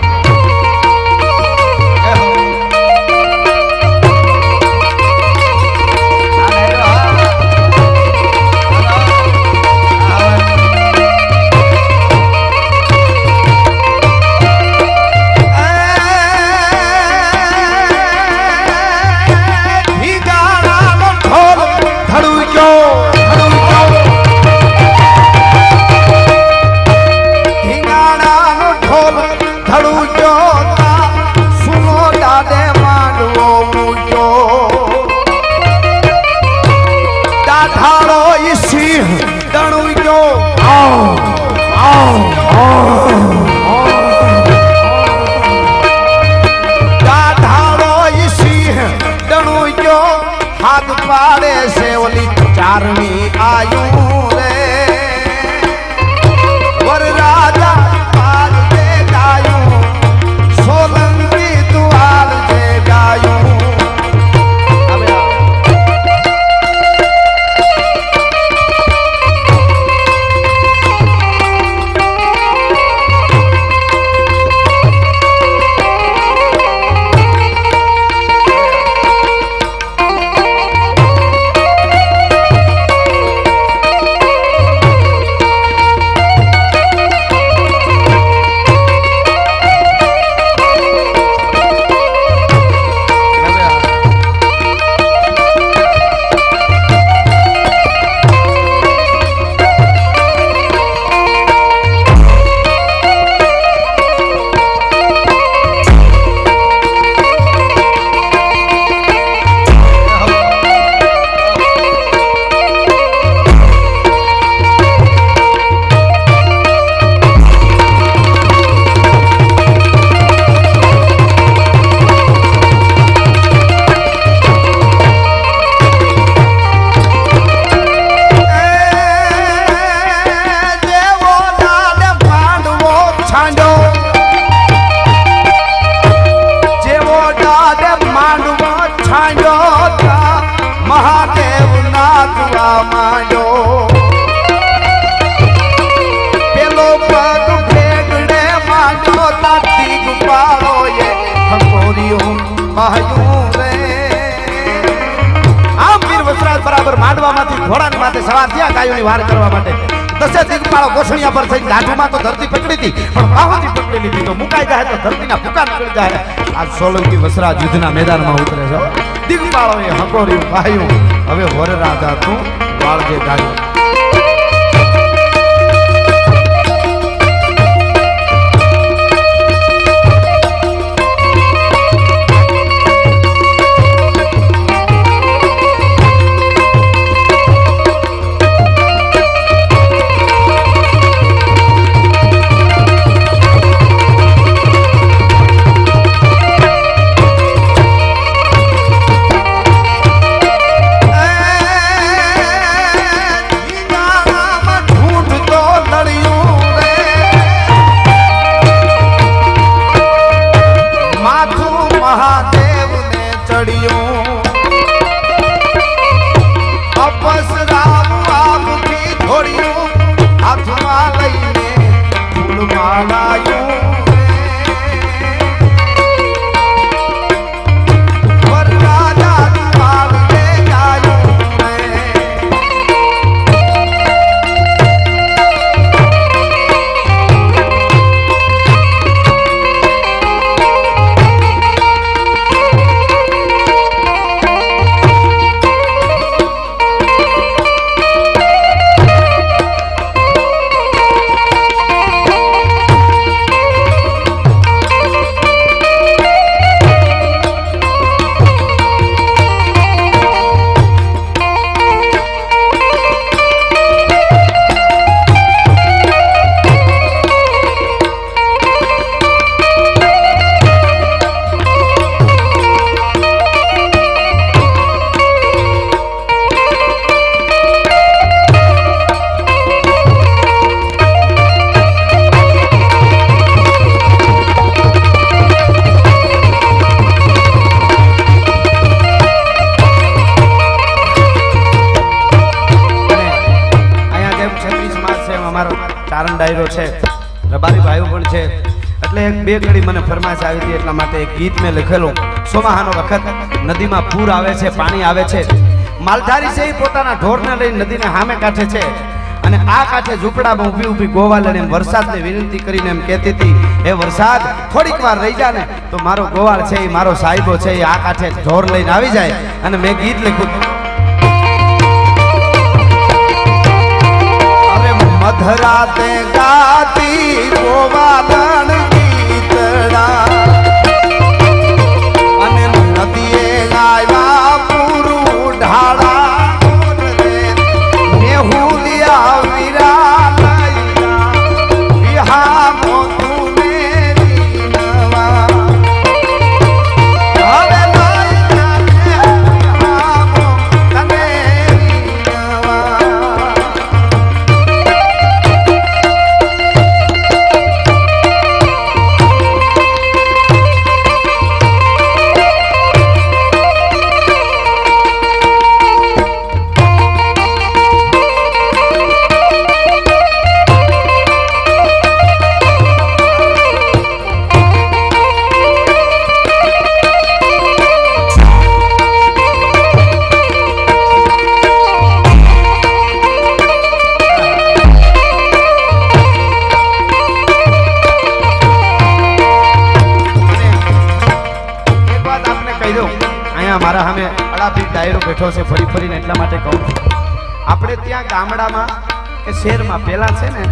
હાથ પાડે છે ઓલી ચારમી આયુ રે વર રાજા પાલ દે ગાયું સોલંકી તુઆલ દે ગાયું મહાદેવ નાચવા માંડ્યો પેલો પગ ભેગડે માંડ્યો તાતી ગુપાળો એ ખંગોરિયું કહ્યું રે આમ વીર વસરાજ બરાબર માંડવામાંથી ઘોડાની માથે સવાર થયા ગાયોની વાર કરવા માટે દસે દિગપાળો ગોઠણિયા પર થઈ લાઠુમાં તો ધરતી પકડી હતી પણ બાહોથી પકડી લીધી તો મુકાઈ જાય તો ધરતીના ફૂકા નીકળી જાય આ સોલંકી વસરાજ યુદ્ધના મેદાનમાં ઉતરે છે દિગપાળો એ હકોર્યું ભાયું હવે વર રાજા તું વાળજે ગાયું કારણ ડાયરો છે, રબારી ભાઈઓ પણ છે, એટલે એક બે ઘડી મને ફરમાઈશ આવી હતી, એટલા માટે એક ગીત મેં લખેલું. ચોમાહાનો વખત નદીમાં પૂર આવે છે, પાણી આવે છે, માલધારી છે એ પોતાના ઢોરને લઈને નદીને સામે કાંઠે છે, અને આ કાંઠે ઝૂંપડામાં ઊભી ઊભી ગોવાળને એમ વરસાદને વિનંતી કરીને એમ કહેતી હતી, એ વરસાદ થોડીક વાર રહી જા ને તો મારો ગોવાળ છે એ મારો સાહેબો છે એ આ કાંઠે ઢોર લઈને આવી જાય. અને મેં ગીત લખ્યું, અરે મધરાતે ગાતી ગોવાળણ ગીતડા અને નદીએ આવ્યા પૂરું ઢાળા મારા સામે અડાભી ડાયરો બેઠો છે ફરી ફરીને, એટલા માટે કહું છું, આપણે ત્યાં ગામડામાં કે શહેરમાં પહેલા છે ને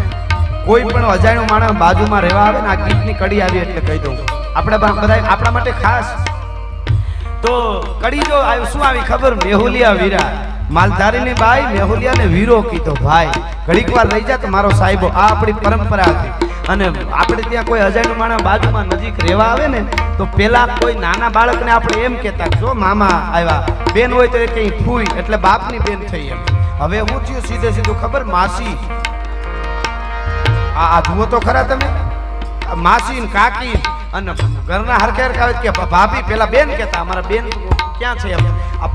કોઈ પણ અજાણ્યો માણસ બાજુમાં રહેવા આવે ને આ ગીતની કડી આવી એટલે કહી દઉં, આપણે બધા આપણા માટે ખાસ. તો કડી જો શું આવી ખબર, મેહુલિયા વીરા, માલધારીની બાઈ મેહુલિયાને વીરો કીધો. ભાઈ ઘડીક વાર રહી જા તો મારો સાહેબો, આ આપણી પરંપરા હતી. અને આપણે ત્યાં કોઈ અજાણ્યો માણસ બાજુમાં નજીક રહેવા આવે ને તો પેલા કોઈ નાના બાળકને આપણે એમ કહેતા, જો મામા આવ્યા, બેન હોય તો એ કઈ ફૂઈ એટલે બાપની બેન થઈ એમ. હવે હું થયું સીધે સીધું ખબર, માસી, આ જુઓ તો ખરા તમે, માસી ને કાકી અને ઘરના હરખે હરખાવે કે ભાભી, પેલા બેન કહેતા, અમારા બેન ક્યાં છે એમ.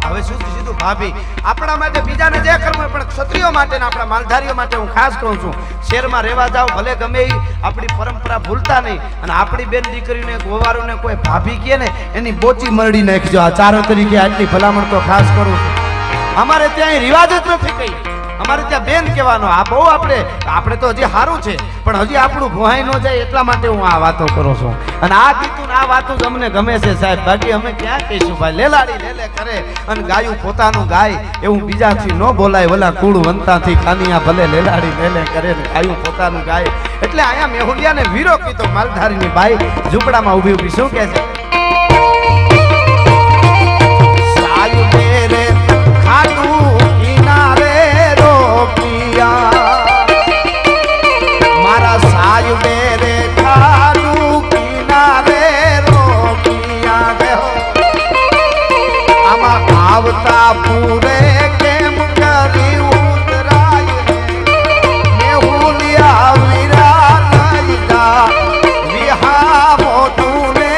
હવે શું સીધું ભાભી. આપણા માટે બીજાને જે કરવું પણ ક્ષત્રિયો માટે ને આપણા માલધારીઓ માટે હું ખાસ કહું છું, શહેરમાં રહેવા જાવ ભલે ગમે એ, આપણી પરંપરા ભૂલતા નહીં. અને આપણી બેન દીકરીને ગોવારોને કોઈ ભાભી કહે ને એની બોચી મરડી નાખજો. આ ચારો તરીકે આટલી ભલામણ તો ખાસ કરું છું. અમારે ત્યાં રિવાજ જ નથી કઈ, અમારે ત્યાં બેન કહેવાનો. આ બહુ આપણે તો હજી સારું છે પણ હજી આપણું ભોહાઈ ન જાય એટલા માટે હું આ વાતો કરું છું. અને આ ગીતું આ વાતો જ અમને ગમે છે સાહેબ, બાકી અમે ક્યાં કહીશું ભાઈ. લેલાડી લેલે કરે અને ગાયું પોતાનું ગાય એવું બીજાથી ન બોલાય. ઓલા કુળ વંતાથી ખાનિયા ભલે લેલાડી લેલે કરે ને ગાયું પોતાનું ગાય. એટલે અહીંયા મેહુલિયાને વીરો કીધો, માલધારીની બાઈ ઝૂંપડામાં ઊભી ઊભી શું કહે છે, સાયું બેરે ખાધું કિનારે રોપિયા, મારા સાયું બેરે ખાધું કિનારે રોપિયા. આમાં આવતા પૂરે કેમ કરી ઉતરાય, મેહુલિયા વીરા લઈ જા વિહા મોતું ને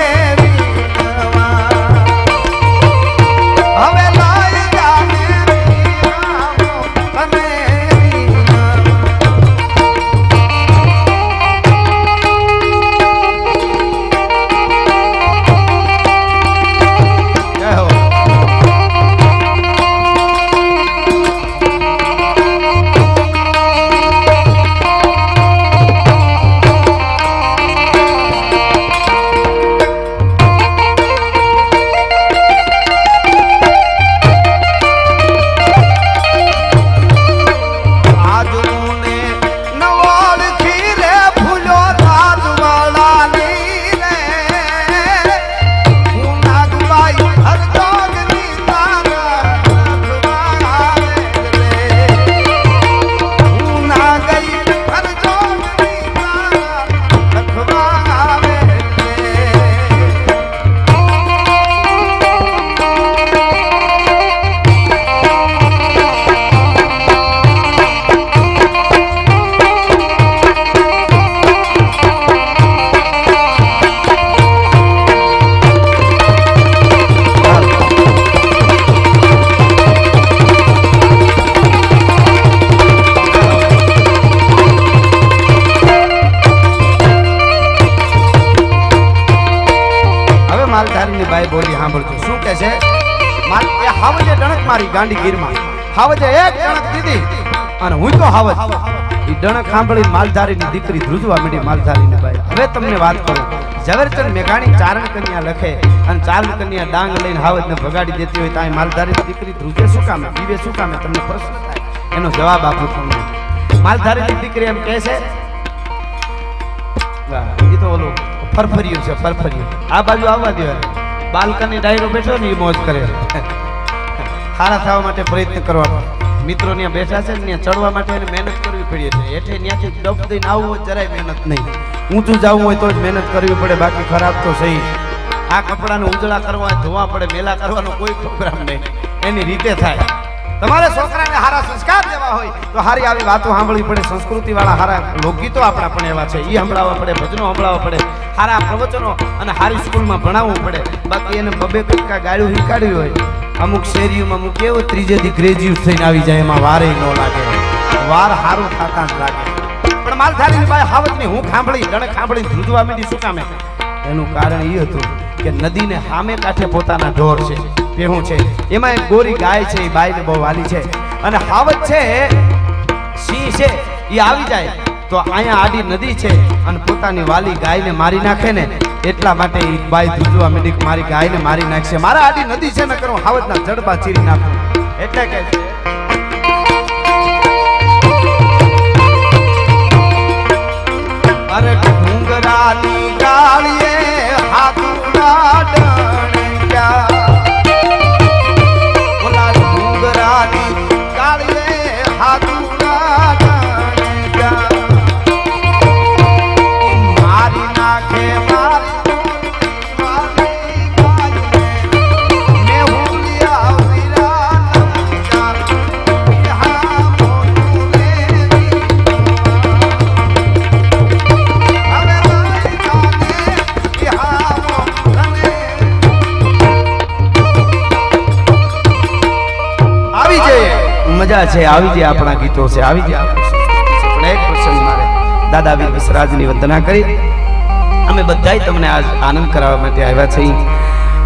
મારી ગાંડી ગીરમાં હાવજે એક ડણક દીધી અને હું તો હાવજ ઈ ડણક સાંભળી માલધારીની દીકરી ધ્રુજવા માંડી માલધારીને ભાઈ હવે તમને વાત કરું ઝવેરચંદ મેઘાણી ચારણ કન્યા લખે અને ચારણ કન્યા ડાંગ લઈને હાવજને ભગાડી દેતી હોય તો આ માલધારીની દીકરી ધ્રુજે શું કામે બીવે શું કામે તમને પ્રશ્ન થાય એનો જવાબ આપું તમને માલધારીની દીકરી એમ કહે છે એ તો ઓલું ફરફરિયું છે ફરફરિયું આ બાજુ આવવા દો બાલ્કની ડાયરો બેઠો ને એ મોજ કરે સારા થવા માટે પ્રયત્ન કરવા પડે મિત્રો ત્યાં બેઠા છે ને ત્યાં ચડવા માટે એને મહેનત કરવી પડી છે એટલે ત્યાંથી ડબ દઈને આવવું હોય જરાય મહેનત નહીં ઊંચું જવું હોય તો જ મહેનત કરવી પડે બાકી ખરાબ તો સહી આ કપડાને ઉજળા કરવા ધોવા પડે મેલા કરવાનો કોઈ પ્રોગ્રામ નહીં એની રીતે થાય તમારે છોકરાને સારા સંસ્કાર દેવા હોય તો સારી આવી વાતો સાંભળવી પડે સંસ્કૃતિ વાળા સારા લોકગીતો આપણા પણ એવા છે એ સંભળાવવા પડે ભજનો સંભળાવવા પડે સારા પ્રવચનો અને સારી સ્કૂલમાં ભણાવવું પડે બાકી એને બબે કટકા ગાળું હિકાડવી હોય અમુક શેરીઓમાં અમુક એવો ત્રીજેથી ગ્રેજ્યુએટ થઈને આવી જાય એમાં વારે ન લાગે વાર સારું થતા જ લાગે પણ માલધારીની બાઈ હાવજની હું ખાંભળી ડણક ખાંભળી ધ્રુજવા માંડી શું કામે એનું કારણ એ હતું કે નદીને સામે કાંઠે પોતાના ઢોર છે ભેહું છે એમાં એક ગોરી ગાય છે એ બાઈને બહુ વાલી છે અને હાવજ છે સિંહ છે એ આવી જાય તો અહીંયા આડી નદી છે અને પોતાની વાલી ગાયને મારી નાખે ને એટલા માટે એ બાઈ ધ્રુજવા માંડી મારી ગાયને મારી નાખશે મારા આડી નદી છે ને કરું હાવજના જડબા ચીરી નાખું એટલે કે છે અરે ડુંગરાની કાળીએ હાથુડા ડણક્યા ઓલા ડુંગરાની કાળીએ હાથુડા ડણક્યા મારી નાખે મજા છે આવી જે આપણા ગીતો છે આવી જે પણ એક પ્રસંગ મારે દાદા વીર વિસરાજની વંદના કરી અમે બધાય તમને આજ આનંદ કરાવવા માટે આવ્યા છીએ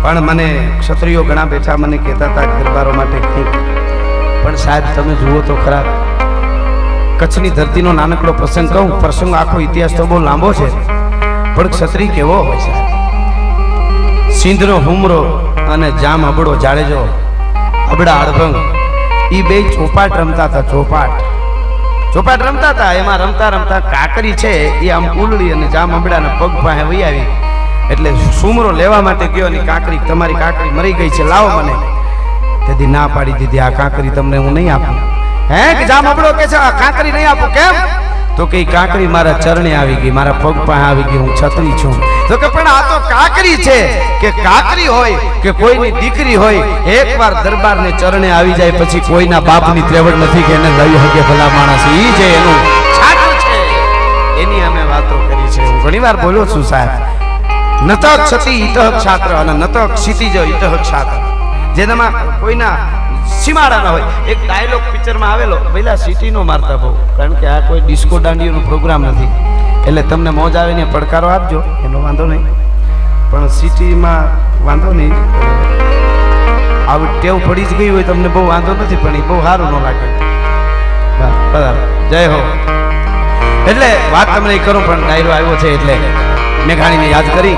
પણ મને ક્ષત્રિયો ઘણા બેઠા મને કહેતા હતા ગરબારો માટે કંઈક પણ સાહેબ તમે જુઓ તો ખરા કચ્છની ધરતીનો નાનકડો પ્રસંગ કહું પ્રસંગ આખો ઇતિહાસ તો બહુ લાંબો છે પણ ક્ષત્રિય કેવો હોય છે સિંધનો હુમરો અને જામ અબડો જાડેજો અબડા અડભંગ ઈ બે ચોપાટ રમતા હતા ચોપાટ રમતા હતા એમાં રમતા રમતા કાકરી છે એ આમ ઉલડી અને જામ અબડાના પગ પાસે વહી આવી એટલે સુમરો લેવા માટે ગયો અને કાકરી તમારી કાકરી મરી ગઈ છે લાવો મને તેથી ના પાડી દીધી આ કાકરી તમને હું નહીં આપું હે કે જામ અબડો કે છે આ કાકરી નહીં આપું કેમ તો કે કાકરી મારા ચરણે આવી ગઈ મારા પગ પાસે આવી ગઈ હું છત્રી છું તો કે પણ આ તો કાકરી છે કે કાકરી હોય કે કોઈની દીકરી હોય એકવાર દરબારને ચરણે આવી જાય પછી કોઈના બાપની ત્રેવડ નથી કે એને લઈ શકે ભલા માણસ ઈ જે એનું છાટું છે એની અમે વાતો કરી છે હું ઘણીવાર બોલ્યો છું સાહેબ નતક ક્ષતિ ઇતઃ ક્ષાત્ર અને નતક ક્ષિતિજ ઇતઃ ક્ષાત્ર જેનામાં કોઈના સીમાડા ના હોય એક ડાયલોગ પિક્ચરમાં આવેલો પહેલા સિટી નો મારતા બહુ કારણ કે આ કોઈ ડિસ્કો દાંડીઓનો પ્રોગ્રામ નથી એટલે તમને મોજ આવે ને પડકારો આપજો એનો વાંધો નહીં પણ સિટીમાં વાંધો નહીં આવું ટેવ પડી જ ગઈ હોય તમને બહુ વાંધો નથી પણ એ બહુ સારું ન લાગે બરાબર જય હો એટલે વાત તમને એ કરું પણ ડાયરો આવ્યો છે એટલે મેઘાણીને યાદ કરી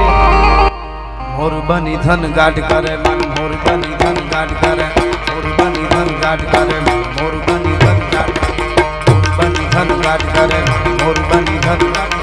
મોર બની ધન ગાઢ કરે મન મોર બની ધન ગાઢ કરે મોર બની ધન ગાઢ કરે મોર બની ધન ગાઢ મોર બની ધન ગાઢ કરે મોર બની ધન ગાઢ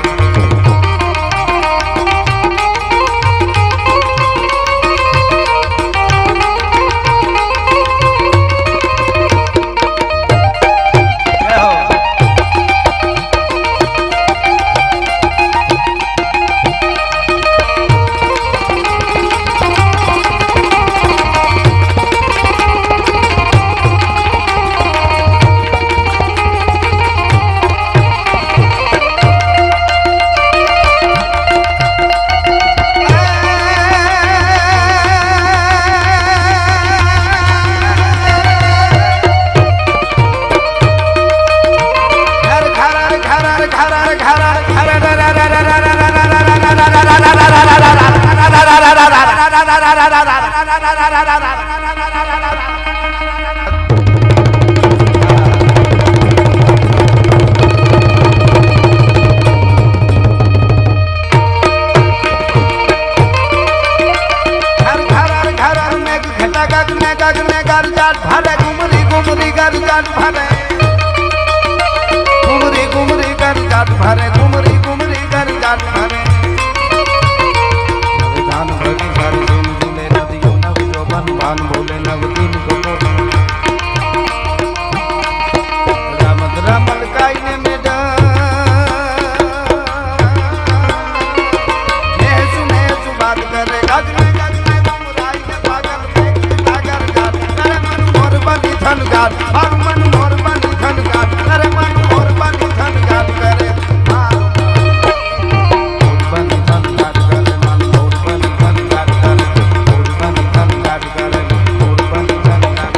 જાટ ભરે ઘુમરી ઘુમરી કર જાટ ભરે ઘુમરી ઘુમરી કર જાટ ભરે હવે ધાન ભરી સારી ધૂમ ઝૂલે નદીઓ નવ જો બન ભાન બોલે નવ દિન ગમો રામદ રામલ કાઈને મેડા નેસુ બાત કરે ગજ में गुमराई ने पागल फेंकी लागर गात अरे मन मोर बनी धन गात मन मोर बनी धन गात अरे मन मोर बनी धन गात करे मोर बनी धन गात करे मन मोर बनी धन गात करे मोर बनी धन गात करे मोर बनी धन गात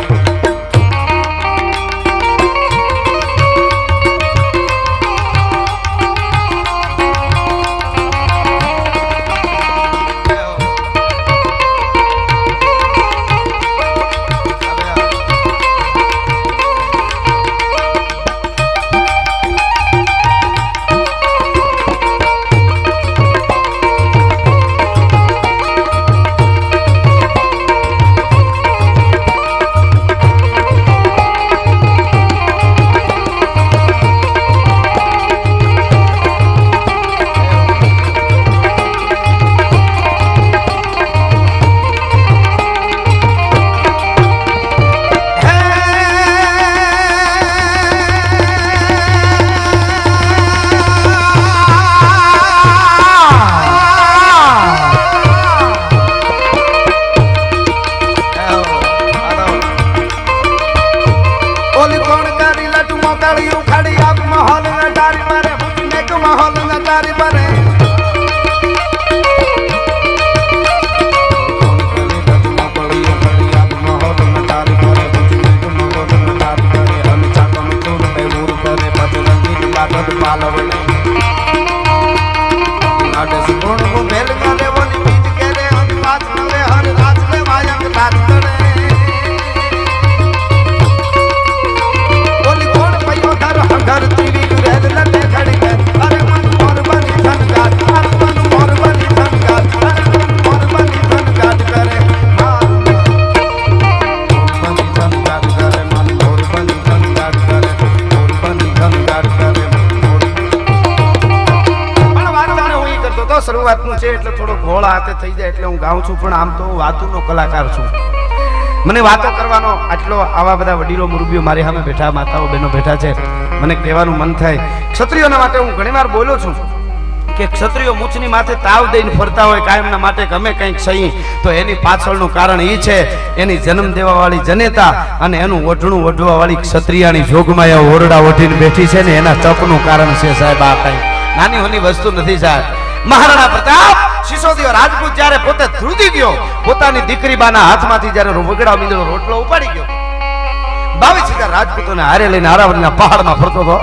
શરૂઆતનું છે એટલે થોડો ઘોળ હાથે થઈ જાય એટલે હું ગાઉં છું પણ આમ તો વાતોનો કલાકાર છું મને વાતો કરવાનો આટલો આવા બધા વડીલો મુરબીઓ મારી સામે બેઠા માતાઓ બહેનો બેઠા છે મને કહેવાનું મન થાય ક્ષત્રિયોના માટે હું ઘણીવાર બોલ્યો છું કે ક્ષત્રિયો મૂછની માથે તાવ દઈને ફરતા હોય કાયમના માટે ગમે કંઈક સહી તો એની પાછળનું કારણ એ છે એની જન્મ દેવાવાળી જનેતા અને એનું ઓઢણું ઓઢવાવાળી ક્ષત્રિયાની જોગમાં એ ઓરડા ઓઢીને બેઠી છે ને એના તપનું કારણ છે સાહેબ આ કંઈ નાની હોની વસ્તુ નથી સાહેબ મહારાણા પ્રતાપ સિસોદિયો રાજપૂત જ્યારે પોતે ધ્રુજી ગયો પોતાની દીકરી બાના હાથમાંથી જ્યારે વગડા મીંદડો રોટલો ઉપાડી ગયો 22,000 રાજપૂતોને હારે લઈને અરાવલીના પહાડમાં ફરતો હતો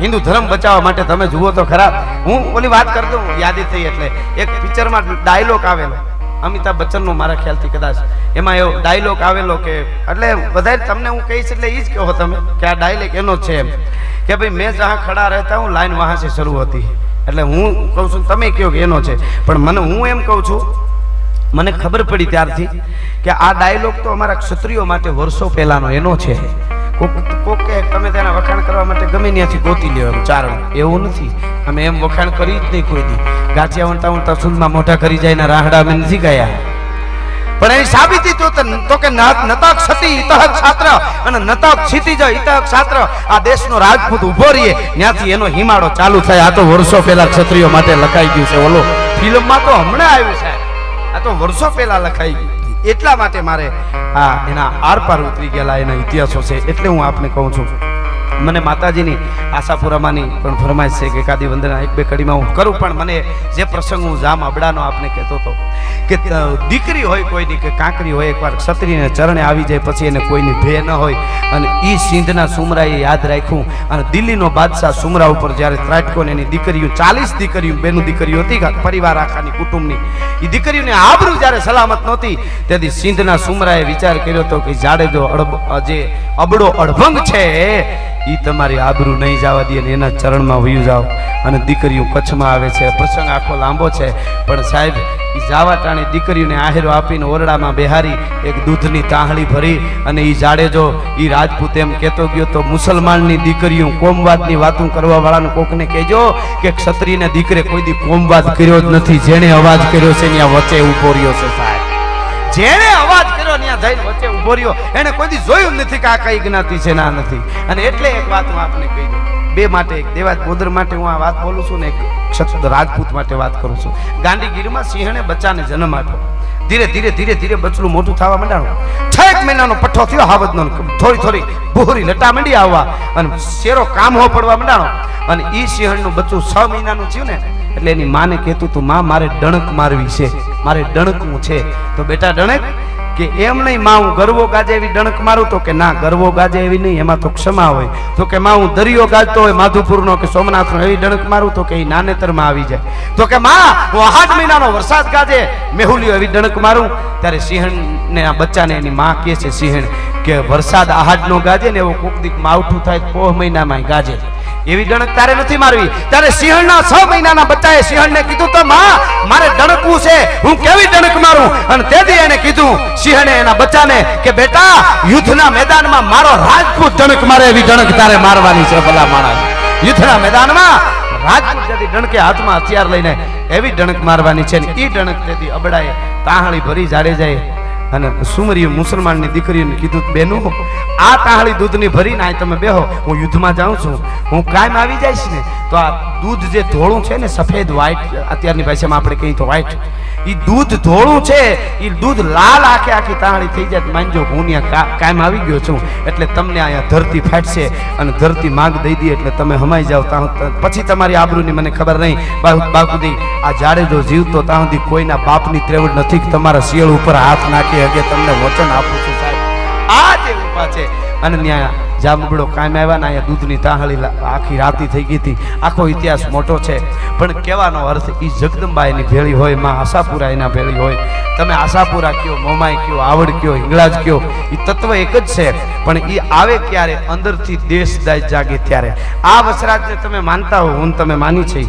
હિન્દુ ધર્મ બચાવવા માટે તમે જુઓ તો ખરા હું ઓલી વાત કરી દઉં યાદી થઈ એટલે એક પિક્ચરમાં ડાયલોગ આવેલો અમિતાભ બચ્ચનનો મારા ખ્યાલથી કદાચ એમાં એવો ડાયલોગ આવેલો કે એટલે વધારે તમને હું કહીશ એટલે એ જ કહો તમે કે આ ડાયલોગ એનો જ છે એમ કે ભાઈ મેં જहाँ ખડા રહેતા હું લાઈન વહાં से શરૂ હોતી એટલે હું કહું છું તમે કહો કે એનો છે પણ મને હું એમ કહું છું મને ખબર પડી ત્યારથી કે આ ડાયલોગ તો અમારા ક્ષત્રિયો માટે વર્ષો પહેલાનો એનો છે કોક કે તમે તેના વખાણ કરવા માટે ગમે ત્યાંથી ગોતી લ્યો એમ ચારણ એવું નથી અમે એમ વખાણ કરી જ નહીં કોઈ દી ગાંઠિયા વણતા વણતા સુંદમાં મોઢા કરી જાય ના રાહડા અમે નથી ગયા પણ એની સાબિતી તો કે નતક સતી ઇતઃ ક્ષાત્ર અને નતક ક્ષિતિજ ઇતઃ ક્ષાત્ર આ દેશનો રાજપૂત ઉભો રહીએ ત્યાંથી એનો હિમાળો ચાલુ થાય આ તો વર્ષો પહેલા ક્ષત્રિયો માટે લખાઈ ગયું છે ઓલો ફિલ્મમાં તો હમણાં આવ્યું છે આ તો વર્ષો પહેલા લખાઈ ગયું એટલા માટે મારે આ એના આરપાર ઉતરી ગયેલા એના ઇતિહાસો છે એટલે હું આપને કહું છું મને માતાજીની આશાપુરામાંની પણ ફરમાઈશ છે કે એકાદી વંદના એક બે કડીમાં હું કરું પણ મને જે પ્રસંગ હું જામ અબડાનો આપને કહેતો હતો કે દીકરી હોય કોઈની કે કાંકરી હોય એકવાર ક્ષત્રિયને ચરણે આવી જાય પછી એને કોઈની ભે ન હોય અને એ સિંધના સુમરાએ યાદ રાખ્યું અને દિલ્હીનો બાદશાહ સુમરા ઉપર જ્યારે ત્રાટકો ને એની દીકરીઓ 40 દીકરીઓ બેનું દીકરીઓ હતી પરિવાર આખાની કુટુંબની એ દીકરીઓને આબરૂ જ્યારે સલામત નહોતી તેથી સિંધના સુમરાએ વિચાર કર્યો હતો કે જાડેજો જે અબડો અડભંગ છે એ તમારી આબરૂ નહીં જવા દે અને એના ચરણમાં વયું જાઓ. અને દીકરીઓ કચ્છમાં આવે છે, પ્રસંગ આખો લાંબો છે, પણ સાહેબ એ જાવા ટાણે દીકરીઓને આહેરો આપીને ઓરડામાં બેહારી એક દૂધની તાહળી ભરી અને એ જાડેજો એ રાજપૂત એમ કહેતો ગયો તો મુસલમાનની દીકરીઓ કોમવાદની વાતું કરવા વાળાને કોકને કહેજો કે ક્ષત્રિયના દીકરે કોઈ દી કોમવાદ કર્યો જ નથી. જેણે અવાજ કર્યો છે ત્યાં વચ્ચે ઉભો રહ્યો છે સાહેબ. જેણે અવાજ કર્યો ત્યાં જઈને વચ્ચે ઉભો રહ્યો એને કોઈ દી જોયું નથી કે આ કઈ જ્ઞાતિ છે ના નથી. અને એટલે એક વાત હું આપને કહી દઉં, બે માટે, એક દેવાજ બોદર માટે હું આ વાત બોલું છું ને એક ક્ષત્રિય રાજપૂત માટે વાત કરું છું. ગાંધીગીરમાં સિંહણે બચ્ચાને જન્મ આપ્યો. ધીરે ધીરે ધીરે ધીરે બચ્ચું મોટું થવા માંડ્યું. 6 મહિનાનો પઠ્ઠો થયો હાવજનો, થોડી થોડી ભૂરી લટા માંડી આવવા અને શેરો કામહો પડવા માંડ્યો. અને ઈ સિંહણનું બચ્ચું 6 મહિનાનું થયું ને એટલે એની માને કહેતું તું માં મારે ડણક મારવી છે, મારે ડણકવું છે. તો બેટા ડણક કે એમ નહીં માં હું ગરવો ગાજે એવી ડણક મારું. તો કે ના ગરવો ગાજે એવી નહીં, એમાં તો ક્ષમા હોય. તો કે માં હું દરિયો ગાજતો હોય માધુપુરનો કે સોમનાથનો એવી ડણક મારું. તો કે એ નાનેતરમાં આવી જાય. તો કે માં હું 8 મહિનાનો વરસાદ ગાજે મેહુલિયો એવી ડણક મારું. ત્યારે સિંહણને આ બચ્ચાને એની માં કહે છે સિંહણ કે વરસાદ આહાડનો ગાજે ને એવો કોક દીક માવઠું થાય પોહ મહિનામાં ગાજે એવી ડણક તારે નથી મારવી. ત્યારે સિંહણના 6 મહિનાના બચ્ચાએ સિંહણને કીધું તો માં મારે ડણકવું છે, હું કેવી ડણક મારું. અને તેથી એને કીધું સિંહણે એના બચ્ચાને કે બેટા યુદ્ધના મેદાનમાં મારો રાજપૂત ડણક મારે એવી ડણક તારે મારવાની છે. ભલા માણસ યુદ્ધના મેદાનમાં રાજપૂત જેથી ડણકે હાથમાં હથિયાર લઈને એવી ડણક મારવાની છે. ને એ ડણક તેથી અબડાએ તાહળી ભરી જાડે જાય અને સુમરીયું મુસલમાનની દીકરીઓને કીધું બેનો આ તાહળી દૂધની ભરીને આ તમે બેહો, હું યુદ્ધમાં જાઉં છું, હું કાયમ આવી જઈશ ને તો આ દૂધ જે ધોળું છે ને સફેદ વ્હાઈટ અત્યારની ભાષામાં આપણે કહીએ તો વ્હાઈટ, એ દૂધ ધોળું છે એ દૂધ લાલ આખે આખી તાહળી થઈ જાય. માનજો હું ત્યાં કાયમ આવી ગયો છું એટલે તમને અહીંયા ધરતી ફાટશે અને ધરતી માંગ દઈ દે એટલે તમે હમાઈ જાઓ. પછી તમારી આબરૂની મને ખબર નહીં. બાપુજી આ જાડેજો જીવતો ત્યાં સુધી કોઈના બાપની ત્રેવડ નથી કે તમારા શિયળ ઉપર હાથ નાખી હકે. તમને વચન આપું છું સાહેબ. આ જે ઉભા છે અને ત્યાં જામબડો કાયમ આવ્યા ને અહીંયા દૂધની તાહળી આખી રાતી થઈ ગઈ હતી. આખો ઇતિહાસ મોટો છે પણ કહેવાનો અર્થ એ જગદંબા એની ભેળી હોય, માં આશાપુરા એના ભેળી હોય. તમે આશાપુરા કયો, મોમાઈ કયો, આવડ કયો, હિંગળાજ કયો, એ તત્વ એક જ છે. પણ એ આવે ક્યારે? અંદરથી દેશદાય જાગે ત્યારે. આ વસરાજને તમે માનતા હો, હું તમે માની છે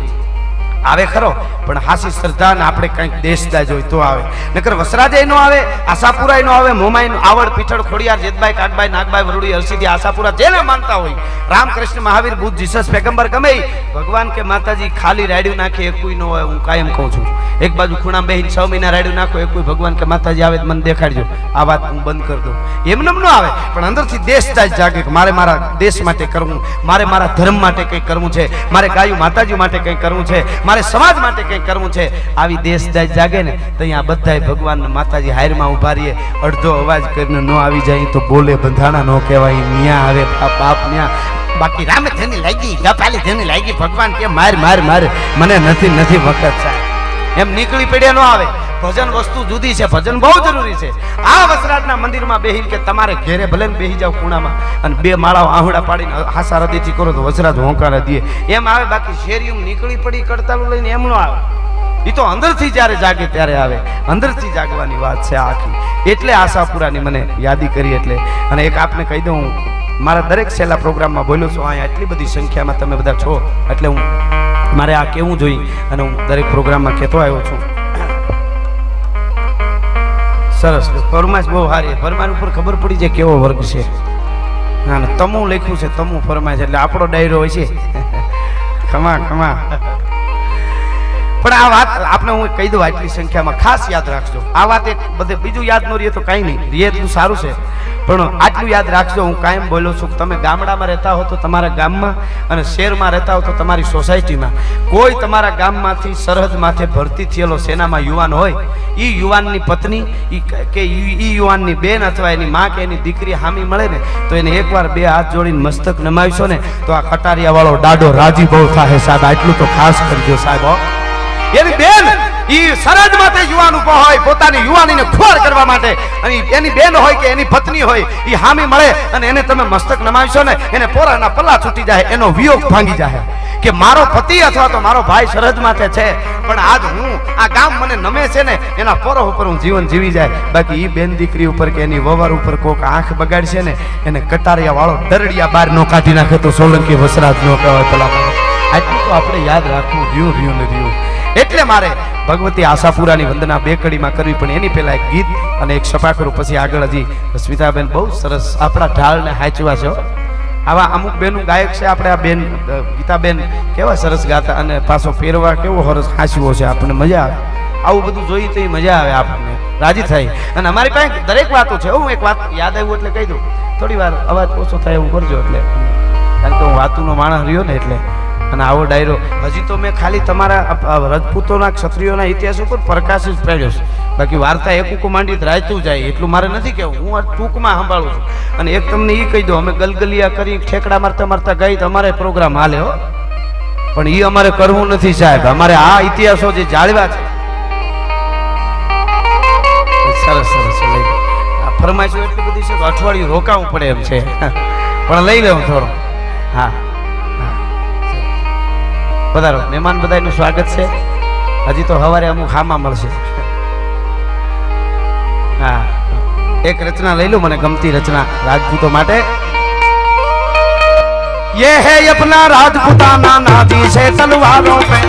આવે ખરો, પણ હાસી શ્રદ્ધા ને આપણે કંઈક દેશદાજ હોય તો આવે. નકર વસરાજે નો આવે, આશાપુરા નો આવે, મોમાઈ નો, આવડ, પીઠળ, ખોડિયાર, જેતબાઈ, કાગબાઈ, નાગબાઈ, વરુડી, હરસિદ્ધિ, આશાપુરા જેને માનતા હોય, રામકૃષ્ણ, મહાવીર, બુદ્ધ, જીસસ, પેગમ્બર ગમે ભગવાન કે માતાજી ખાલી રાડ્યું નાખે એકુય નો હોય. હું કાયમ કહું છું એક બાજુ ખૂણા બેહીને 6 મહિના રાડ્યું નાખો એકુય ભગવાન કે માતાજી આવે મને દેખાડજો. આ વાત હું બંધ કરી દઉં. એમને ન આવે પણ અંદરથી દેશદાજ જાગે કે મારે મારા દેશ માટે કરવું, મારે મારા ધર્મ માટે કંઈક કરવું છે, મારે ગાયું માતાજી માટે કંઈક કરવું છે, મારે સમાજ માટે કંઈક કરવું છે. આવી દેશદાજ જાગે ને તો અહીંયા બધાય ભગવાન માતાજી હાયરમાં ઉભા રહીએ. અડધો અવાજ કરીને ન આવી જાય તો બોલે બંધાણા ન કહેવાય. ન્યા આવે બાપ ન્યા. બાકી રામે ધની લાગી, ગપાલી ધની લાગી, ભગવાન કે માર માર માર મને નથી વખત સાહેબ એમ નીકળી પડ્યા ન આવે. ભજન વસ્તુ જુદી છે, ભજન બહુ જરૂરી છે. આ વસરાજના મંદિરમાં બેહીને કે તમારે ઘેરે ભલે બેહી જાવ ખૂણામાં અને 2 માળાઓ આહુડા પાડીને હાસા હૃદયથી કરો તો વસરાજ હોંકારા દે એમ આવે. બાકી શેરીયું નીકળી પડી કડતાલું લઈને એમ ન આવે. એ તો અંદરથી જ્યારે જાગે ત્યારે આવે. અંદરથી જાગવાની વાત છે આખી. એટલે આશાપુરાની મને યાદી કરી. એટલે અને એક આપને કહી દઉં, મારા દરેક છેલ્લા પ્રોગ્રામમાં બોલ્યો છું, અહીંયા એટલી બધી સંખ્યામાં તમે બધા છો એટલે હું મારે આ કહેવું જોઈએ અને હું દરેક પ્રોગ્રામમાં કહેતો આવ્યો છું. સરસ ફરમાશ બહુ સારી. ફરમાન ઉપર ખબર પડી જાય કેવો વર્ગ છે. ના ના તમું લખ્યું છે, તમું ફરમાશ એટલે આપણો ડાયરો હોય છે. ખમા ખમા. પણ આ વાત આપણે હું કહી દઉં આટલી સંખ્યામાં ખાસ યાદ રાખજો. આ વાત એક બધે બીજું યાદ ન રહીએ તો કાંઈ નહીં, રીએ એટલું સારું છે પણ આટલું યાદ રાખજો. હું કાયમ બોલું છું તમે ગામડામાં રહેતા હો તો તમારા ગામમાં અને શહેરમાં રહેતા હો તો તમારી સોસાયટીમાં કોઈ તમારા ગામમાંથી સરહદ માથે ભરતી થયેલો સેનામાં યુવાન હોય, એ યુવાનની પત્ની કે એ યુવાનની બેન અથવા એની માં કે એની દીકરી હામી મળે ને તો એને એકવાર 2 હાથ જોડીને મસ્તક નમાવીશો ને તો આ ખટારિયા વાળો દાડો રાજી બહુ થાય સાહેબ. આટલું તો ખાસ કરજો સાહેબ. એની બેન ઈ સરહદ માથે યુવાન ઉભો હોય પોતાની યુવાનીને ખોર કરવા માટે અને એની બેન હોય કે એની પત્ની હોય ઈ હામી મળે અને એને તમે મસ્તક નમાવીશો ને એને પોરાના પલ્લા છૂટી જાય, એનો વિયોગ ભાંગી જાય. કે મારો પતિ અથવા તો મારો ભાઈ સરહદ માથે છે, પણ આજ હું આ ગામ મને નમે છે ને એના પોરો ઉપર હું જીવન જીવી જાય. બાકી ઈ બેન દીકરી ઉપર કે એની વવાર ઉપર કોક આંખ બગાડશે ને એને કટારિયા વાળો દરડિયા બાર નો કાઢી નાખે તો સોલંકી વસરાજ નો કહેવાય. પેલા આટલું તો આપણે યાદ રાખવું રહ્યું ને રહ્યું. એટલે મારે ભગવતી આશાપુરાની વંદના 2 કડીમાં કરવી, પણ એની પહેલા એક ગીત અને એક સપાકરું, પછી આગળ હજી સ્મિતાબેન બહુ સરસ આપણા ઢાળને હાચવા છે. આવા અમુક બેનું ગાયક છે આપણે. આ બેન ગીતાબેન કેવા સરસ ગાતા અને પાછો ફેરવા કેવો સરસ હાંસવો છે. આપણને મજા આવે આવું બધું જોઈએ તો એ મજા આવે, આપણને રાજી થાય. અને અમારી પાસે દરેક વાતો છે. હું એક વાત યાદ આવ્યું એટલે કહી દઉં. થોડી વાર અવાજ ઓછો થાય એવું કરજો, એટલે કારણ કે હું વાતુનો માણસ રહ્યો ને એટલે. અને આવો ડાયરો હજી તો મેં ખાલી તમારા રજપૂતોના ક્ષત્રિયોના ઇતિહાસ ઉપર પ્રકાશ જ પાડ્યો છે. બાકી વાર્તા એક ઉકો માંડી રાયતું જાય એટલું મારે નથી કહેવું. હું આ ટૂંકમાં સાંભળું છું. અને એક તમને એ કહી દો, અમે ગલગલિયા કરી ઠેકડા મારતા મારતા ગઈ અમારે પ્રોગ્રામ હાલે હો, પણ એ અમારે કરવું નથી સાહેબ. અમારે આ ઇતિહાસો જે જાળવ્યા છે સરસ સરસ લઈ ફરમાઈશો એટલી બધી છે તો અઠવાડિયું રોકાવું પડે એમ છે, પણ લઈ લેવું થોડો. હા પધારો મહેમાન, બધાનું સ્વાગત છે. હજી તો સવારે અમુક ખામાં મળશે. હા એક રચના લઈ લો, મને ગમતી રચના રાજપૂતો માટે. ये है अपना राजपूताना नादी से तलवारों पे,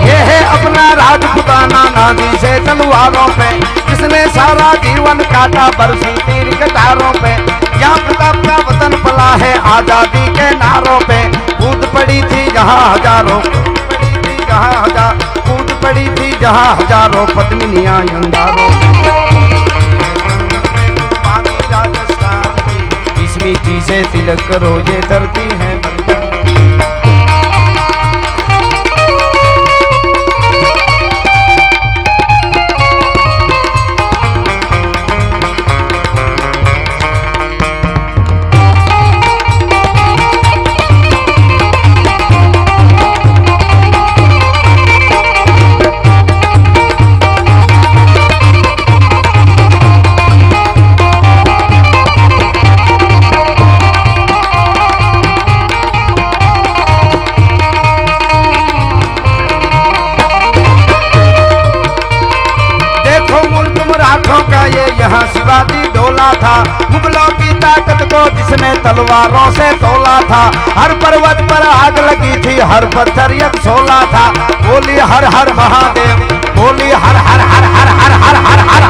ये है अपना राजपूताना नादी से तलवारों पे, जिसने सारा जीवन काटा बरसी तीर कटारों पे. यहाँ प्रताप का वतन पला है आजादी के नारों पे, कूद पड़ी थी जहाँ हजारों, कूद पड़ी थी जहाँ हजारों पद्मिनियाँ अंगारों. मीठी से तिलक करो ये धरती है. यहाँ शिवाजी डोला था, मुगलों की ताकत को जिसने तलवारों से तोला था. हर पर्वत पर आग लगी थी, हर पत्थर एक सोला था. बोली हर हर महादेव, बोली हर हर हर हर हर हर हर हर